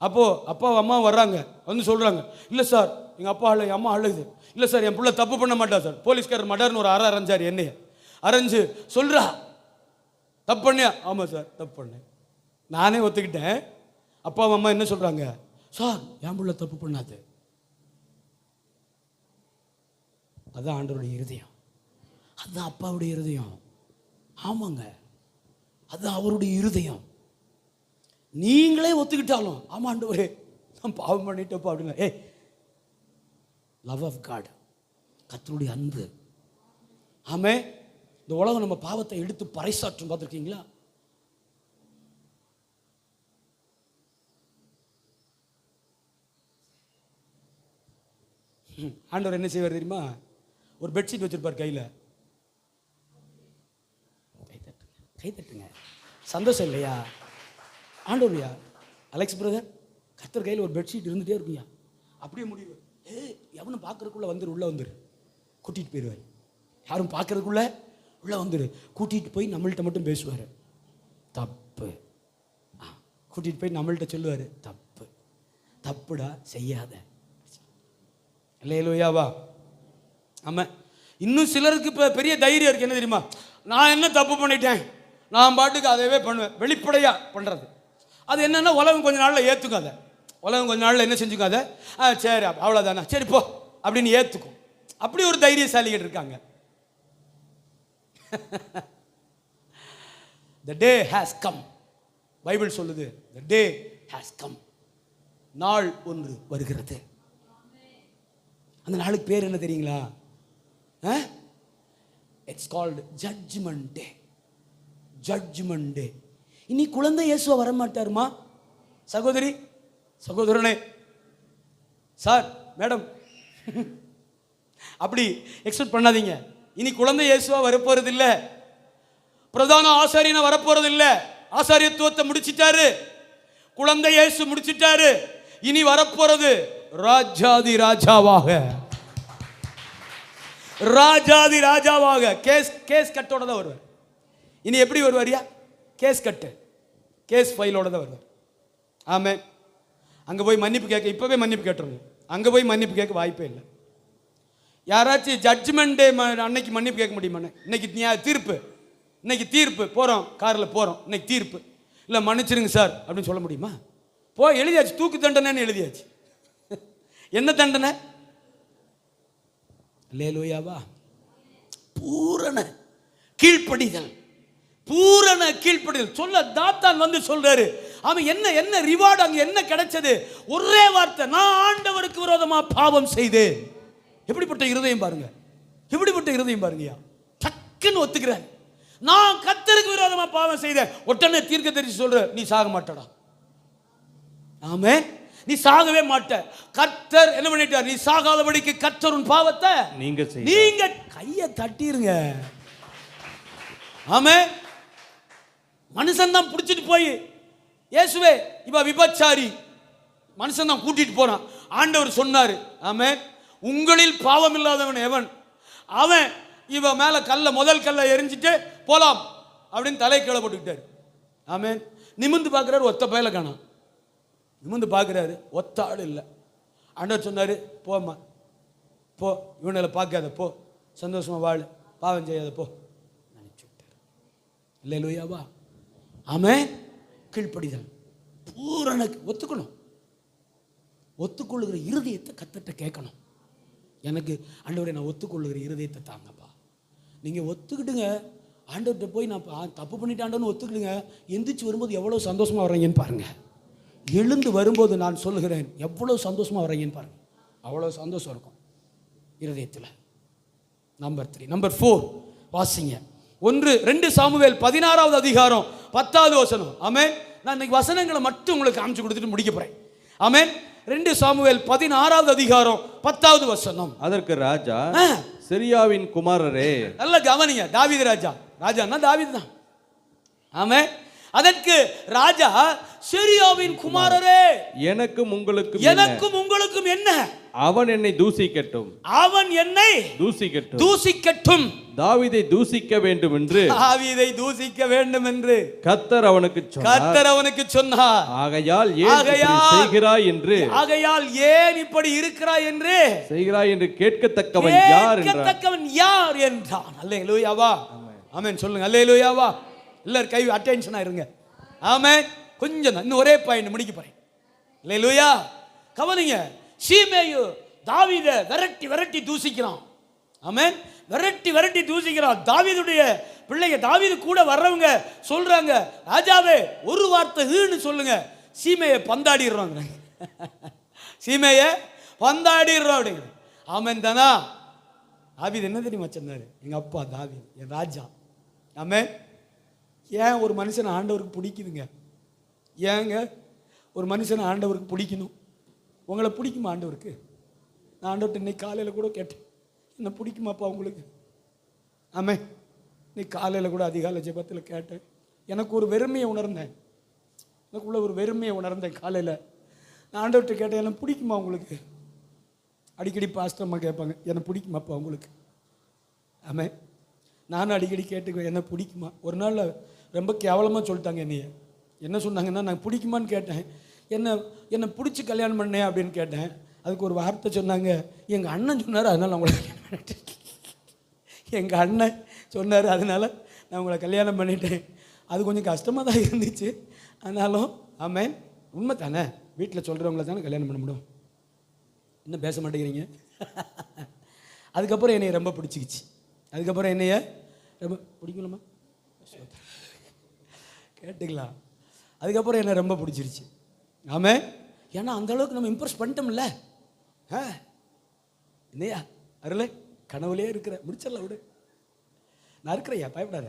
அப்போது அப்பா அம்மா வர்றாங்க, வந்து சொல்கிறாங்க, இல்லை சார் எங்கள் அப்பா என் அம்மா அழுகுது. இல்லை சார் என் பிள்ளை தப்பு பண்ண மாட்டா சார். போலீஸ்காரர் மடர்னு ஒரு அரைஞ்சார், என்னைய அரைஞ்சு சொல்கிறா, தப்பு பண்ணியா? ஆமாம் சார் தப்பு பண்ணேன். நானே ஒத்துக்கிட்டேன். அப்பா அம்மா என்ன சொல்கிறாங்க? சார் என் பிள்ளை தப்பு பண்ணாது. அதுதான் ஆண்டவருடைய இருதயம், அதுதான் அப்பாவுடைய இருதயம். ஆமாங்க, அதுதான் அவருடைய இருதயம். நீங்களே ஒத்துக்கிட்டாலும், ஆமா ஆண்டவரே நான் பாவம் பண்ணிட்டப்பா அப்படின்னா, லவ் ஆஃப் காட், கர்த்தருடைய அன்பு. ஆமே, இந்த உலகம் நம்ம பாவத்தை எடுத்து பறைசாற்றும். பார்த்துருக்கீங்களா? ஆண்டவர் என்ன செய்வார் தெரியுமா? ஒரு பெட்ஷீட் வச்சிருப்பார் கையில். கை தட்டுங்க, சந்தோஷம் இல்லையா? ஆண்டவர்யா, அலெக்ஸ் பிரதர், கர்த்தர் கையில் ஒரு பெட்ஷீட் இருந்துகிட்டே இருக்குயா. அப்படியே முடிவு, எவனும் பார்க்கறதுக்குள்ள வந்துரு, உள்ள வந்துரு, கூட்டிகிட்டு போயிடுவார். யாரும் பார்க்கறதுக்குள்ள உள்ள வந்துரு, கூட்டிகிட்டு போய் நம்மள்கிட்ட மட்டும் பேசுவார். தப்பு. கூட்டிகிட்டு போய் நம்மள்கிட்ட சொல்லுவார், தப்பு தப்புடா செய்யாத. அல்லேலூயாவா. ஆமாம். இன்னும் சிலருக்கு இப்போ பெரிய தைரியம் இருக்குது. என்ன தெரியுமா? நான் என்ன தப்பு பண்ணிட்டேன், நான் பாட்டுக்கு அதவே பண்ணுவேன். வெளிப்படையாக பண்ணுறது. அது என்னென்னா, உலகம் கொஞ்ச நாளில் ஏற்றுக்காத. உலகம் கொஞ்ச நாளில் என்ன செஞ்சுக்காத, சரி அவ்வளோதானே, சரி போ அப்படின்னு ஏற்றுக்கும். அப்படி ஒரு தைரியசாலிகள் இருக்காங்க. The day has come. Bible சொல்லுது, the day has come. நாள் ஒன்று வருகிறது. அந்த நாளுக்கு பேர் என்ன தெரியுங்களா? It's called judgement day. Judgement day. இனி குழந்தை இயேசுவா வரமாட்டாருமா? சகோதரி சகோதரனே, சார் மேடம் அப்படி எக்ஸ்பெக்ட் பண்ணாதீங்க. இனி குழந்தை இயேசுவா வரப்போறது இல்ல, பிரதான ஆசாரியனா வரப்போறது இல்ல. ஆசாரியத்துவத்தை முடிச்சிட்டாரு, குழந்தை இயேசு முடிச்சிட்டாரு. இனி வரப்போறது ராஜாதி ராஜாவாக, ராஜாதி ராஜாவாக. கேஸ் கட்டோட தான் வருவார். இனி எப்படி வருவாரியா? கேஸ் கட்டு, கேஸ் ஃபைலோட தான் வருவார். ஆமே. அங்க போய் மன்னிப்பு கேட்க இப்பவே மன்னிப்பு கேட்டுருங்க. அங்க போய் மன்னிப்பு கேட்க வாய்ப்பே இல்லை. யாராச்சும் ஜட்ஜ்மெண்ட் டே அன்னைக்கு மன்னிப்பு கேட்க முடியுமா? இன்னைக்கு தீர்ப்பு, இன்னைக்கு தீர்ப்பு, போறோம் காரில் போறோம், இன்னைக்கு தீர்ப்பு, இல்லை மன்னிச்சிருங்க சார் அப்படின்னு சொல்ல முடியுமா? எழுதியாச்சு, தூக்கு தண்டனைன்னு எழுதியாச்சு. என்ன தண்டனை? அல்லேலூயாவா? பூரண கீழ்ப்படிதல், பூரண கீழ்ப்படிதல். சொல்ல தாத்தான் வந்து சொல்றாரு, அவன் என்ன ரிவார்டு, அங்க என்ன கிடைச்சது? ஒரே வார்த்தை, நான் ஆண்டவருக்கு விரோதமா பாவம் செய்தேன். எப்படிப்பட்ட இருதயம் பாருங்க, எப்படிப்பட்ட இருதயம் பாருங்கயா. டக்குன்னு ஒத்துக்கிறேன், நான் கர்த்தருக்கு விரோதமா பாவம் செய்தேன். உடனே தீர்க்கதரிசி சொல்ற, நீ சாக மாட்டடா. ஆமே, நீ சாகவே மாட்ட. கர்த்தர் என்ன பண்ணிட்டார்? நீ சாகாதபடிக்கு கர்த்தர் உன் பாவத்தை நீங்க கையை தட்டிருங்க. ஆமே. மனுஷன் தான் பிடிச்சிட்டு போய், இயேசுவே இவ விபச்சாரி, மனுஷன் தான் கூட்டிட்டு போறான். ஆண்டவர் சொன்னாரு, ஆமே, உங்களில் பாவம் இல்லாதவன் எவன், அவன் இவ மேல முதல் கல்லை எரிஞ்சிட்டு போலாம் அப்படின்னு தலை கீழே போட்டுக்கிட்டாரு. ஆமே. நிமிந்து பார்க்கிறாரு, ஒத்த பயல காணோம். நிமிந்து பார்க்கிறாரு, ஒத்த ஆள் இல்லை. ஆண்டவர் சொன்னாரு, போம்மா போ, இவனை பார்க்காத, போ, சந்தோஷமா வாழு, பாவம் செய்யாத, போ. நினைச்சு விட்டார். அல்லேலூயாவா? ஆமே. கீழ்ப்படிதல், பூரண ஒத்துக்கணும். ஒத்துக்கொள்ளுகிற இருதயத்தை கர்த்தர்ட்ட கேட்கணும். எனக்கு ஆண்டவரே நான் ஒத்துக்கொள்ளுகிற இருதயத்தை தாங்கப்பா. நீங்கள் ஒத்துக்கிட்டுங்க, ஆண்டவர்கிட்ட போய் நான் தப்பு பண்ணிட்டாண்டோன்னு ஒத்துக்கிடுங்க. எந்திரிச்சு வரும்போது எவ்வளோ சந்தோஷமாக வர்றீங்கன்னு பாருங்க. எழுந்து வரும்போது நான் சொல்லுகிறேன், எவ்வளோ சந்தோஷமாக வர்றீங்கன்னு பாருங்க. அவ்வளோ சந்தோஷம் இருக்கும் இருதயத்தில். நம்பர் 3, நம்பர் 4 வாசிங்க. 1-2 சாமுவேல் 16வது அதிகாரம் 10வது வசனம். ஆமென். நான் இன்னைக்கு வசனங்களை மட்டும் உங்களுக்கு காமிச்சு கொடுத்துட்டு முடிக்க போறேன். ஆமென். 2 சாமுவேல் 16வது அதிகாரம் 10வது வசனம். அதற்கு ராஜா, சிரியாவின் குமாரரே. நல்ல கவனிங்க, தாவீது ராஜான்னா தாவீது தான். ஆமென். அதற்கு ராஜா, சிரியாவின் குமாரரே, எனக்கும் உங்களுக்கும் என்ன? அவன் என்னை தூசிக்கட்டும், அவன் என்னை தூசிக்கட்டும், தாவீதை தூசிக்க வேண்டும் என்று கர்த்தர் அவனுக்கு சொன்னார். ஆகையால் ஏன் இப்படி இருக்கிறாய் என்று கேட்கத்தக்கவன் யார் என்றான். அல்லேலூயாவா? ஆமென். சொல்லுங்க அல்லேலூயாவா. எல்லாரும் கை அட்டென்ஷனா இருங்க. ஆமென். கொஞ்சம் இன்னும் ஒரே பாயிண்ட் முடிக்க போறேன். அல்லேலூயா. கவனிங்க. சீமேயு தாவீதை விரட்டி தூசிக்கிறான். ஆமென். விரட்டி தூசிக்கிறான். தாவீதுடைய பிள்ளைங்க, தாவீது கூட வர்றவங்க சொல்றாங்க, ராஜாவே ஒரு வார்த்தை ஹீன்னு சொல்லுங்க, சீமையை பந்தாடிடுறாங்க. சீமையை பந்தாடிடுறோம் அப்படிங்கிற. ஆமென் தானா? தாவீது என்ன தெரியுமா சொன்னாரு? எங்க அப்பா தாவீது என் ராஜா. ஆமென். ஏன் ஒரு மனுஷனை ஆண்டவருக்கு பிடிக்குதுங்க? ஏங்க ஒரு மனுஷனை ஆண்டவருக்கு பிடிக்கணும்? உங்களை பிடிக்குமா ஆண்டவருக்கு? நான் ஆண்டவர்கிட்ட இன்னைக்கு காலையில் கூட கேட்டேன், என்ன பிடிக்குமாப்பா உங்களுக்கு? ஆமே. இன்னைக்கு காலையில் கூட அதிகாலை ஜெபத்தில் கேட்டேன். எனக்கு ஒரு வெறுமையை உணர்ந்தேன், எனக்குள்ள ஒரு வெறுமையை உணர்ந்தேன் காலையில். நான் ஆண்டவர்கிட்ட கேட்டேன், என்ன பிடிக்குமா உங்களுக்கு? அடிக்கடி பாஸ்டர்மா கேட்பாங்க, என்ன பிடிக்குமாப்பா உங்களுக்கு? ஆமே. நானும் அடிக்கடி கேட்டுக்குவேன், என்ன பிடிக்குமா? ஒரு நாள் ரொம்ப கேவலமாக சொல்லிட்டாங்க என்னைய. என்ன சொன்னாங்கன்னா, நான் பிடிக்குமான்னு கேட்டேன், என்ன பிடிச்சி கல்யாணம் பண்ணேன் அப்படின்னு கேட்டேன். அதுக்கு ஒரு வார்த்தை சொன்னாங்க, எங்கள் அண்ணன் சொன்னார் அதனால் நான் உங்களை கல்யாணம் பண்ணிட்டேன். எங்கள் அண்ணன் சொன்னார் அதனால் நான் உங்களை கல்யாணம் பண்ணிட்டேன். அது கொஞ்சம் கஷ்டமாக தான் இருந்துச்சு. ஆனாலும் ஆமென், உண்மை தானே, வீட்டில் சொல்கிறவங்கள தானே கல்யாணம் பண்ண முடியும். இன்னும் பேச மாட்டேங்கிறீங்க. அதுக்கப்புறம் என்னைய ரொம்ப பிடிச்சிக்கிச்சு. அதுக்கப்புறம் என்னைய ரொம்ப பிடிக்கலாமா கேட்டுக்கலாம். அதுக்கப்புறம் என்ன ரொம்ப பிடிச்சிருச்சு. ஆமே. ஏன்னா அந்த அளவுக்கு நம்ம இம்ப்ரெஸ் பண்ணிட்டோம்ல. என்னையா அருளே, கனவுலே இருக்கிற, முடிச்சிடலாம் விடு, நான் இருக்கிறையா, பயப்படாத.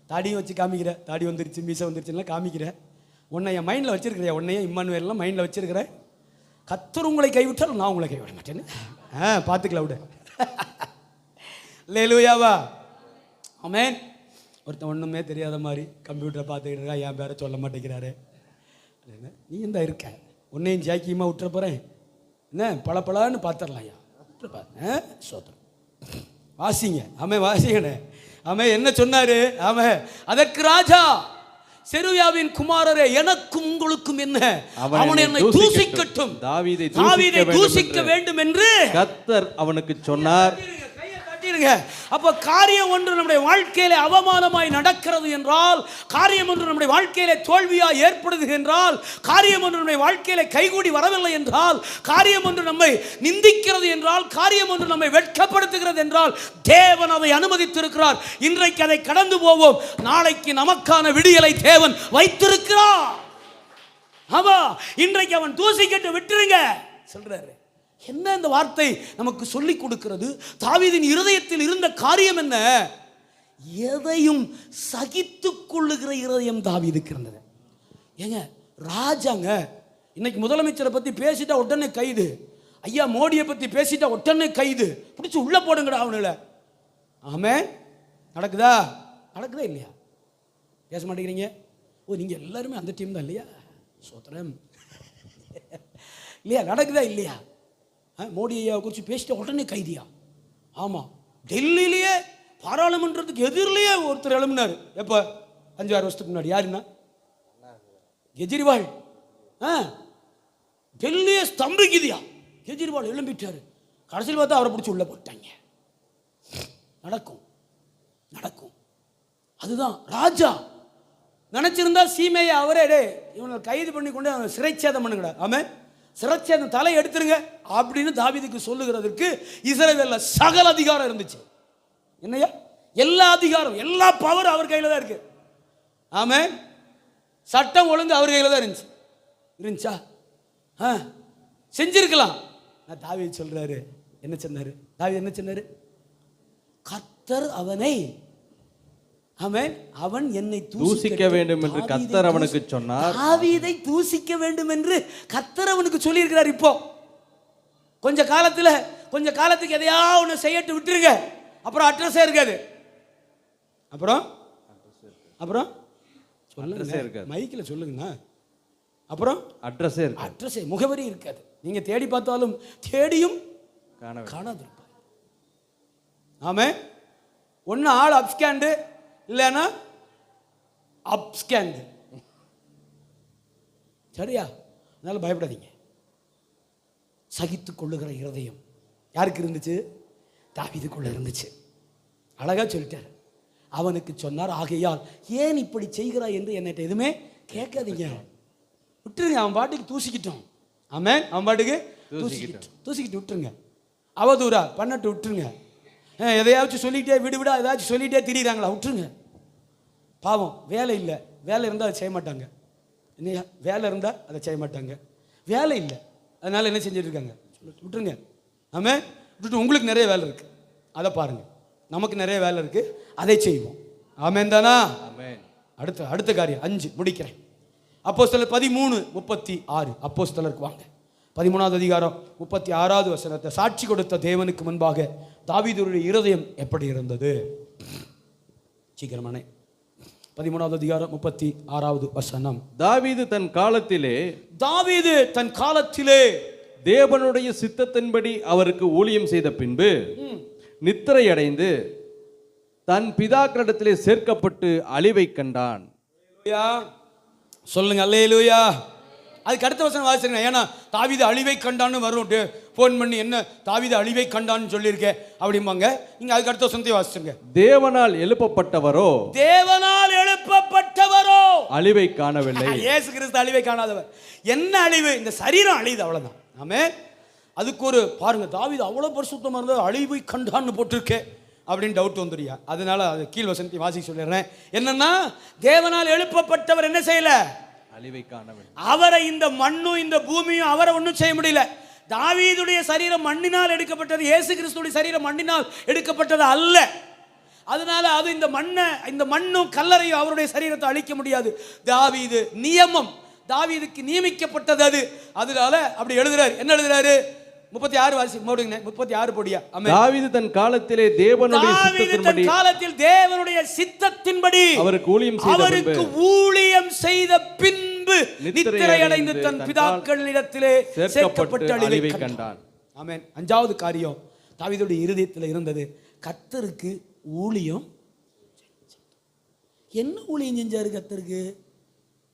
தாடியும் வச்சு காமிக்கிற, தாடி வந்துருச்சு மீசை வந்துருச்சுலாம் காமிக்கிற, உன்னை என் மைண்டில் வச்சிருக்கிறியா, உன்னையே இம்மானுவேல்லாம் மைண்டில் வச்சிருக்கிறேன். கர்த்தர் உங்களை கைவிட்டால் நான் உங்களை கைவிட மாட்டேன்னு பார்த்துக்கலாம் விட. அல்லேலூயாவா, ஆமென். ஒருத்தன் ஒன்றுமே தெரியாத மாதிரி கம்ப்யூட்டரை பார்த்துக்கிட்டு இருக்கா, என் பேரை சொல்ல மாட்டேங்கிறாரு. நீ இந்த இருக்க உன்னையும் ஜாக்கியமாக விட்டுற போகிறேன் என்ன, பழப்பழான்னு பார்த்துடலாம் ஐயா, விட்டுருப்பா. சோத்திரம், வாசிங்க. ஆமே வாசிங்கண்ணே. ஆமே என்ன சொன்னாரு? ஆமே, அதற்கு ராஜா, செருயாவின் குமாரரே, எனக்கும் உங்களுக்கும் என்ன, அவன் என்னை தூசிக்கட்டும், தாவீதை தூசிக்க வேண்டும் என்று கர்த்தர் அவனுக்கு சொன்னார். அப்ப காரியம் ஒன்று நம்முடைய வாழ்க்கையில அவமானமாய் நடக்கிறது என்றால், காரியம் ஒன்று நம்முடைய வாழ்க்கையில தோல்வியாய் ஏற்படுது என்றால், காரியம் ஒன்று நம்முடைய வாழ்க்கையில கைகூடி வரவில்லை என்றால், காரியம் ஒன்று நம்மை நிந்திக்கிறது என்றால், காரியம் ஒன்று நம்மை வெட்கப்படுத்துகிறது என்றால், தேவன் அதை அனுமதித்திருக்கிறார். இன்றைக்கு அதை கடந்து போவோம், நாளைக்கு நமக்கான விடியலை தேவன் வைத்திருக்கிறார். ஆமா, இன்றைக்கு அவன் தூசிக்கட்டு விட்டுருங்க சொல்றாரு. என்ன இந்த வார்த்தை நமக்கு சொல்லிக் கொடுக்கிறது? தாவீதின் இருதயத்தில் இருந்த காரியம் என்ன? எதையும் சகித்துக் கொள்ளுகிற இருதயம் தாவீதுக்கு இருந்தது. ஏங்க, ராஜாங்க இன்னைக்கு முதலமைச்சரை பத்தி பேசிட்டா உடனே கைது, ஐயா மோடியை பத்தி பேசிட்டா உடனே கைது, பிடிச்சி உள்ள போடுங்கடா அவனுல. ஆமே, நடக்குதா? நடக்குதா இல்லையா? பேச மாட்டேங்கிறீங்க. ஓ, நீங்க எல்லாருமே அந்த டீம் தான் இல்லையா? சோத்திரம் இல்லையா? நடக்குதா இல்லையா? மோடி ஐயா குறித்து பேசிட்ட உடனே கைதியா? ஆமாம், டெல்லியிலேயே பாராளுமன்றத்துக்கு எதிரிலேயே ஒருத்தர் எழுப்பினார். எப்போ? 5-6 வருஷத்துக்கு முன்னாடி. யாருன்னா? கெஜ்ரிவால். டெல்லியே ஸ்தம்பிக்குதியா, கெஜ்ரிவால் எழும்பிட்டாரு. கடைசியில் பார்த்தா அவரை பிடிச்சி உள்ள போட்டாங்க. நடக்கும் நடக்கும். அதுதான் ராஜா நினைச்சிருந்தா சீமையை அவரே இவனை கைது பண்ணி கொண்டு அவனை சிறைச்சேதம் பண்ணுங்கடா. ஆமே, சிறைச்சேதம் தலை எடுத்துருங்க அப்படின்னு தாவீதுக்கு சொல்லுகிறதுக்கு இஸ்ரவேல்ல சகல அதிகாரம் இருந்துச்சு. என்னையா? எல்லா அதிகாரம், எல்லா பவர் அவர் கையில் தான் இருக்கு. ஆமே, சட்டம் ஒழுங்கு அவர் கையில் தான் இருந்துச்சா? செஞ்சிருக்கலாம். தாவீது சொல்றாரு, என்ன சொன்னாரு? தாவீது என்ன சொன்னாரு? கர்த்தர் அவனை, ஆமென், அவன் என்னை தூசிக்க வேண்டும் என்று கர்த்தர் அவனுக்கு சொன்னார். தாவீதை தூசிக்க வேண்டும் என்று கர்த்தர் அவனுக்கு சொல்லி இருக்கிறார். இப்போ கொஞ்ச காலத்துக்கு எதையா ஒன்று செய்யட்டு விட்டுருங்க, அப்புறம் அட்ரஸே இருக்காது. அப்புறம் சொல்லுங்க, மைக்கில் சொல்லுங்கண்ணா. அப்புறம் அட்ரஸே முகவரி இருக்காது. நீங்க தேடி பார்த்தாலும் தேடியும் காணாது. ஆமே, ஒன்னு ஆள் அப்ஸ்கேண்டு இல்லைன்னா அப்ஸ்கேண்டு. சரியா? அதனால பயப்படாதீங்க. சகித்துக் கொள்ளுகிற இருதயம் யாருக்கு இருந்துச்சு? தாவீதுக்குள்ள இருந்துச்சு. அழகா சொல்லிட்டார். அவனுக்கு சொன்னார், ஆகையால் ஏன் இப்படி செய்கிறாய் என்று என்னட்ட எதுவுமே கேட்காதீங்க, விட்டுருங்க, அவன் பாட்டுக்கு தூசிக்கிட்டோம். ஆமென், அவன் பாட்டுக்கு தூசிக்கிட்டு விட்டுருங்க, அவதூறா பண்ணட்டு விட்டுருங்க. எதையாச்சும் சொல்லிகிட்டே விடுவிடா ஏதாச்சும் சொல்லிகிட்டே திரிகிறாங்களா, விட்டுருங்க. பாவம், வேலை இல்லை, வேலை இருந்தால் அதை செய்ய மாட்டாங்க. இல்லையா? வேலை இருந்தால் அதை செய்ய மாட்டாங்க. வேலை இல்லை, அதனால் என்ன செஞ்சுட்டு இருக்காங்க? விட்டுருங்க. ஆமாம், விட்டுட்டு உங்களுக்கு நிறைய வேலை இருக்குது, அதை பாருங்கள். நமக்கு நிறைய வேலை இருக்குது, அதை செய்வோம். ஆமென் தானா? அடுத்த காரியம் 5 முடிக்கிறேன். அப்போஸ்தலர் 13:36. அப்போஸ்தலருக்கு வாங்க, 13வது அதிகாரம் 36வது வசனத்தை. சாட்சி கொடுத்த தேவனுக்கு முன்பாக தாவீதுடைய இருதயம் எப்படி இருந்தது? சீக்கிரமானே 13வது அதிகாரம் 36வது வசனம். தாவீது தன் காலத்திலே தேவனுடைய சித்தத்தின்படி அவருக்கு ஊழியம் செய்த பின்பு நித்திரை அடைந்து தன் பிதாக்களிடத்திலே சேர்க்கப்பட்டு அழிவை கண்டான். சொல்லுங்க அல்லேலூயா. அதுக்கு அடுத்த வசனம் வாசிங்க. ஏன்னா தாவீது அழிவை கண்டான்னு வரும், ஃபோன் பண்ணி என்ன தாவீது அழிவை கண்டான்னு சொல்லியிருக்கேன் அப்படிம்பாங்க. நீங்க அதுக்கு அடுத்த வசனத்தை வாசிச்சுங்க. தேவனால் எழுப்பப்பட்டவரோ அழிவை காணவில்லை. இயேசு கிறிஸ்து அழிவை காணாதவர். என்ன அழிவு? இந்த சரீரம் அழியுது, அவ்வளவுதான். ஆமென். அதுக்கு ஒரு பாருங்க, தாவீது அவ்வளவு பரிசுத்தமா இருந்தது, அழிவை கண்டான்னு போட்டிருக்கே அப்படின்னு டவுட் வந்துடுயா. அதனால அது கீழ் வசனத்தை வாசிக்க சொல்லிடுறேன். என்னன்னா, தேவனால் எழுப்பப்பட்டவர் என்ன செய்யல? அழிவை காணவில்லை. அவரை இந்த மண்ணும் இந்த பூமியும் அவரை ஒன்றும் செய்ய முடியல. தாவீதுடைய சரீரம் மண்ணினால் எடுக்கப்பட்டது, இயேசு கிறிஸ்துடைய சரீரம் மண்ணினால் எடுக்கப்பட்டது அல்ல. அதனால அது இந்த மண்ணும் கல்லறையும் அவருடைய சரீரத்தை அழிக்க முடியாது. தாவீது நியமம், தாவீதுக்கு நியமிக்கப்பட்டது அது. அதனால அப்படி எழுதுறாரு. என்ன எழுதுறாரு? 36 வாசி போடுங்க. 36 போடியா. தாவீது தன் காலத்திலே தேவனுடைய சித்தத்தின்படி, காலத்தில் தேவனுடைய சித்தத்தின்படி அவருக்கு ஊழியம் செய்த பின்பு நித்திரை அடைந்து தன் பிதாக்களிடத்திலே சேர்க்கப்பட்டு அழிவை கண்டான். ஆமென். 5வது காரியம் தாவீதுடைய இருதயத்தில் இருந்தது, கர்த்தருக்கு ஊழியம். என்ன ஊழியம் செஞ்சாரு கர்த்தருக்கு?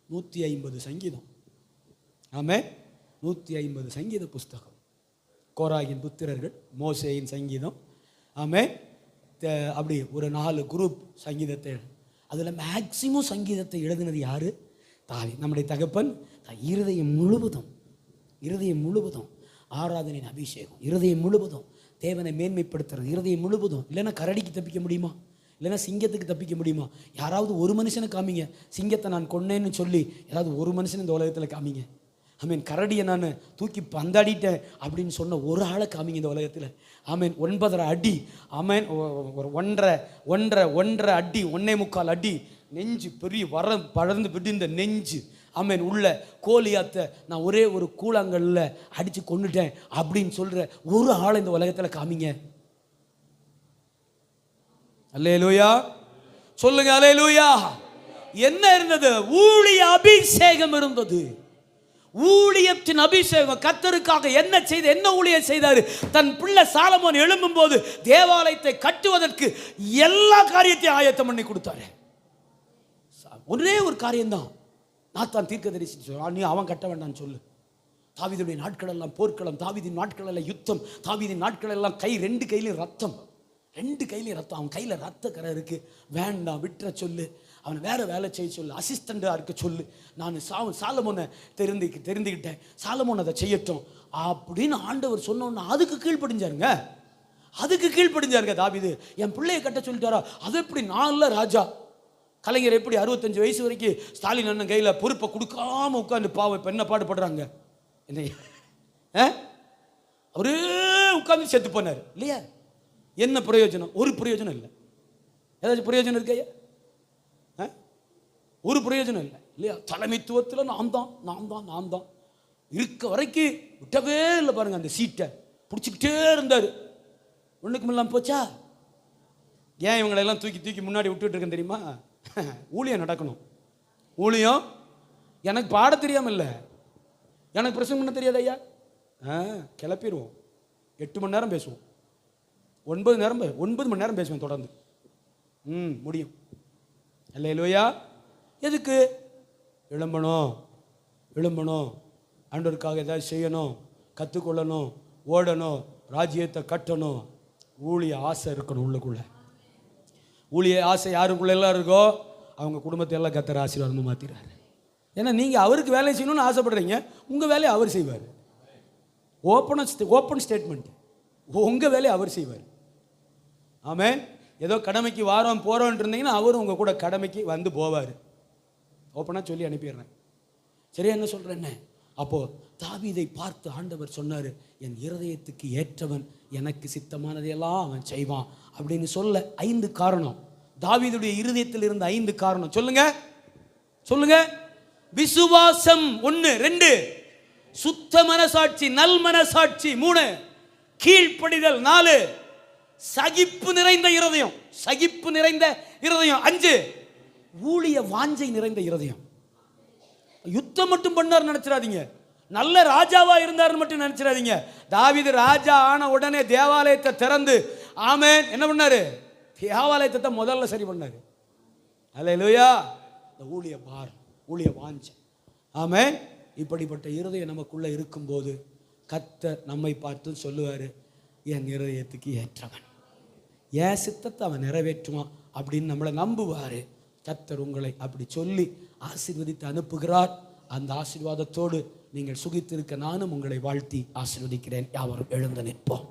150 சங்கீதம். ஆமென். 150 சங்கீத புஸ்தகம், கோராகின் புத்திரர்கள், மோசேயின் சங்கீதம். ஆமென். அப்படி ஒரு 4 குரூப் சங்கீதத்தை, அதில் மேக்சிமம் சங்கீதத்தை எழுதினது யாரு? தாவீது. நம்முடைய தகப்பன் இருதயம் முழுவதும் ஆராதனையின் அபிஷேகம், இருதயம் முழுவதும் தேவனை மேன்மைப்படுத்துறது, இருதயம் முழுவதும். இல்லைன்னா கரடிக்கு தப்பிக்க முடியுமா? இல்லைன்னா சிங்கத்துக்கு தப்பிக்க முடியுமா? யாராவது ஒரு மனுஷனை காமிங்க, சிங்கத்தை நான் கொன்னேன்னு சொல்லி யாராவது ஒரு மனுஷன் இந்த உலகத்தில் காமிங்க. ஆமீன். கரடியை நான் தூக்கி பந்தாடிட்டேன் அப்படின்னு சொன்ன ஒரு ஆளை காமிங்க இந்த உலகத்தில். ஆமீன். 9.5 அடி, ஆமீன், ஒரு 1.5 அடி, 1.25 அடி நெஞ்சு, பெரிய வரம் பழர்ந்து விடுந்த நெஞ்சு. ஆமீன். உள்ள கோலியாத்தை நான் ஒரே ஒரு கூழாங்கல்ல அடித்து கொண்டுட்டேன் அப்படின்னு சொல்கிற ஒரு ஆளை இந்த உலகத்தில் காமிங்க. அல்லேலூயா சொல்லுங்க. அல்லேலூயா. என்ன இருந்தது? ஊழிய அபிஷேகம் இருந்தது. ஊழியத்தின் அபிஷேகம். கர்த்தருக்காக என்ன செய்து, என்ன ஊழியம் செய்தாரு? தன் பிள்ளை சாலமோன் எழும்பும் போது தேவாலயத்தை கட்டுவதற்கு எல்லா காரியத்தையும் ஆயத்தம் பண்ணி கொடுத்தாரு. ஒரே ஒரு காரியம்தான், நாத்தான் தீர்க்கதரிசி சொல்றான், நீ அவன் கட்ட வேண்டாம்னு சொல்லு. தாவீதுடைய நாட்கள் எல்லாம் போர்க்களம், தாவீதின் நாட்கள் எல்லாம் யுத்தம், தாவீதின் நாட்கள் எல்லாம் ரெண்டு கையிலையும் ரத்தம், அவன் கையில் ரத்த கரை இருக்கு. வேண்டாம், விட்டுற சொல்லு, அவனை வேற வேலை செய்ய சொல்லு, அசிஸ்டண்டாக இருக்க சொல்லு. நான் சாலமோனை தெரிந்துக்கிட்டேன், சாலமோன் அதை செய்யட்டும் அப்படின்னு ஆண்டவர் சொன்னோன்னா அதுக்கு கீழ்ப்படிஞ்சாருங்க தாவீது. என் பிள்ளையை கட்ட சொல்லிட்டாரா? அது எப்படி? நான் இல்லை ராஜா. கலைஞர் எப்படி 65 வயசு வரைக்கும் ஸ்டாலின் அண்ணன் கையில் பொறுப்பை கொடுக்காம உட்காந்து பாவம் இப்போ என்ன பாடுபடுறாங்க? என்ன அவரே உட்காந்து செத்து போனார் இல்லையா? என்ன பிரயோஜனம்? ஒரு பிரயோஜனம் இல்லை. ஏதாச்சும் பிரயோஜனம் இருக்கையா? ஒரு பிரயோஜனம் இல்லை இல்லையா? தலைமைத்துவத்தில் நான் தான் இருக்க வரைக்கும் விட்டவே இல்லை பாருங்க. அந்த சீட்டை பிடிச்சிக்கிட்டே இருந்தார். ஒன்றுக்கும் இல்லாமல் போச்சா? ஏன் இவங்களெல்லாம் தூக்கி முன்னாடி விட்டுட்டு இருக்கேன் தெரியுமா? ஊழியம் நடக்கணும். ஊழியம் எனக்கு பாட தெரியாமல் இல்லை, எனக்கு பிரசங்கம் பண்ண தெரியாது ஐயா. கிளப்பிடுவோம். 8 மணி நேரம் பேசுவோம், 9 மணி நேரம் பேசுவேன் தொடர்ந்து. முடியும். அல்லேலூயா. எதுக்கு? எழும்பணும், ஆண்டவருக்காக ஏதாவது செய்யணும், கற்றுக்கொள்ளணும், ஓடணும், ராஜ்யத்தை கட்டணும். ஊழிய ஆசை இருக்கணும் உள்ளுக்குள்ள. ஊழிய ஆசை யாருக்குள்ள எல்லாம் இருக்கோ அவங்க குடும்பத்தை எல்லாம் கர்த்தர் ஆசீர்வாதமாக மாற்றிடுறாரு. ஏன்னா நீங்கள் அவருக்கு வேலை செய்யணும்னு ஆசைப்படுறீங்க, உங்கள் வேலையை அவர் செய்வார். ஓப்பன் ஸ்டேட்மெண்ட், உங்கள் வேலையை அவர் செய்வார். ஆமென். ஏதோ கடமைக்கு வாரம் போகிறோன்னு இருந்தீங்கன்னா அவரும் உங்கள் கூட கடமைக்கு வந்து போவார். ஓப்பனாக சொல்லி அனுப்பிடுறேன். சரியா என்ன சொல்கிறேன்னு? அப்போது தாவீதை பார்த்து ஆண்டவர் சொன்னார், என் இருதயத்துக்கு ஏற்றவன், எனக்கு சித்தமானதையெல்லாம் அவன் செய்வான் அப்படின்னு சொல்ல 5 காரணம். தாவீதுடைய இருதயத்தில் இருந்த 5 காரணம் சொல்லுங்க. விசுவாசம் 1, 2 சுத்த மனசாட்சி, நல் மனசாட்சி 3 கீழ்ப்படிதல் 4 சகிப்பு நிறைந்த இருதயம் 5 ஊழிய வாஞ்சை நிறைந்த இருதயம். யுத்தம் மட்டும் பண்ணார் நினைச்சிடாதீங்க, நல்ல ராஜாவா இருந்தார் மட்டும் நினைச்சிடாதீங்க. தாவீது ராஜா ஆன உடனே தேவாலயத்தை திறந்து ஆமென் என்ன பண்ணாரு? தேவாலயத்தை முதல்ல சரி பண்ணாரு. அல்லேலூயா. ஊழிய வாஞ்சை. ஆமென். இப்படிப்பட்ட இருதயம் நமக்குள்ள இருக்கும்போது கர்த்தர் நம்மை பார்த்து சொல்லுவாரு, என் இருதயத்துக்கு ஏற்றவன், என் சித்தத்தை அவன் நிறைவேற்றுவான் அப்படின்னு நம்மளை நம்புவாரு. கர்த்தர் உங்களை அப்படி சொல்லி ஆசீர்வதித்து அனுப்புகிறார். அந்த ஆசீர்வாதத்தோடு நீங்கள் சுகித்திருக்க நானும் உங்களை வாழ்த்தி ஆசீர்வதிக்கிறேன். யாவரும் எழுந்து நிற்போம்.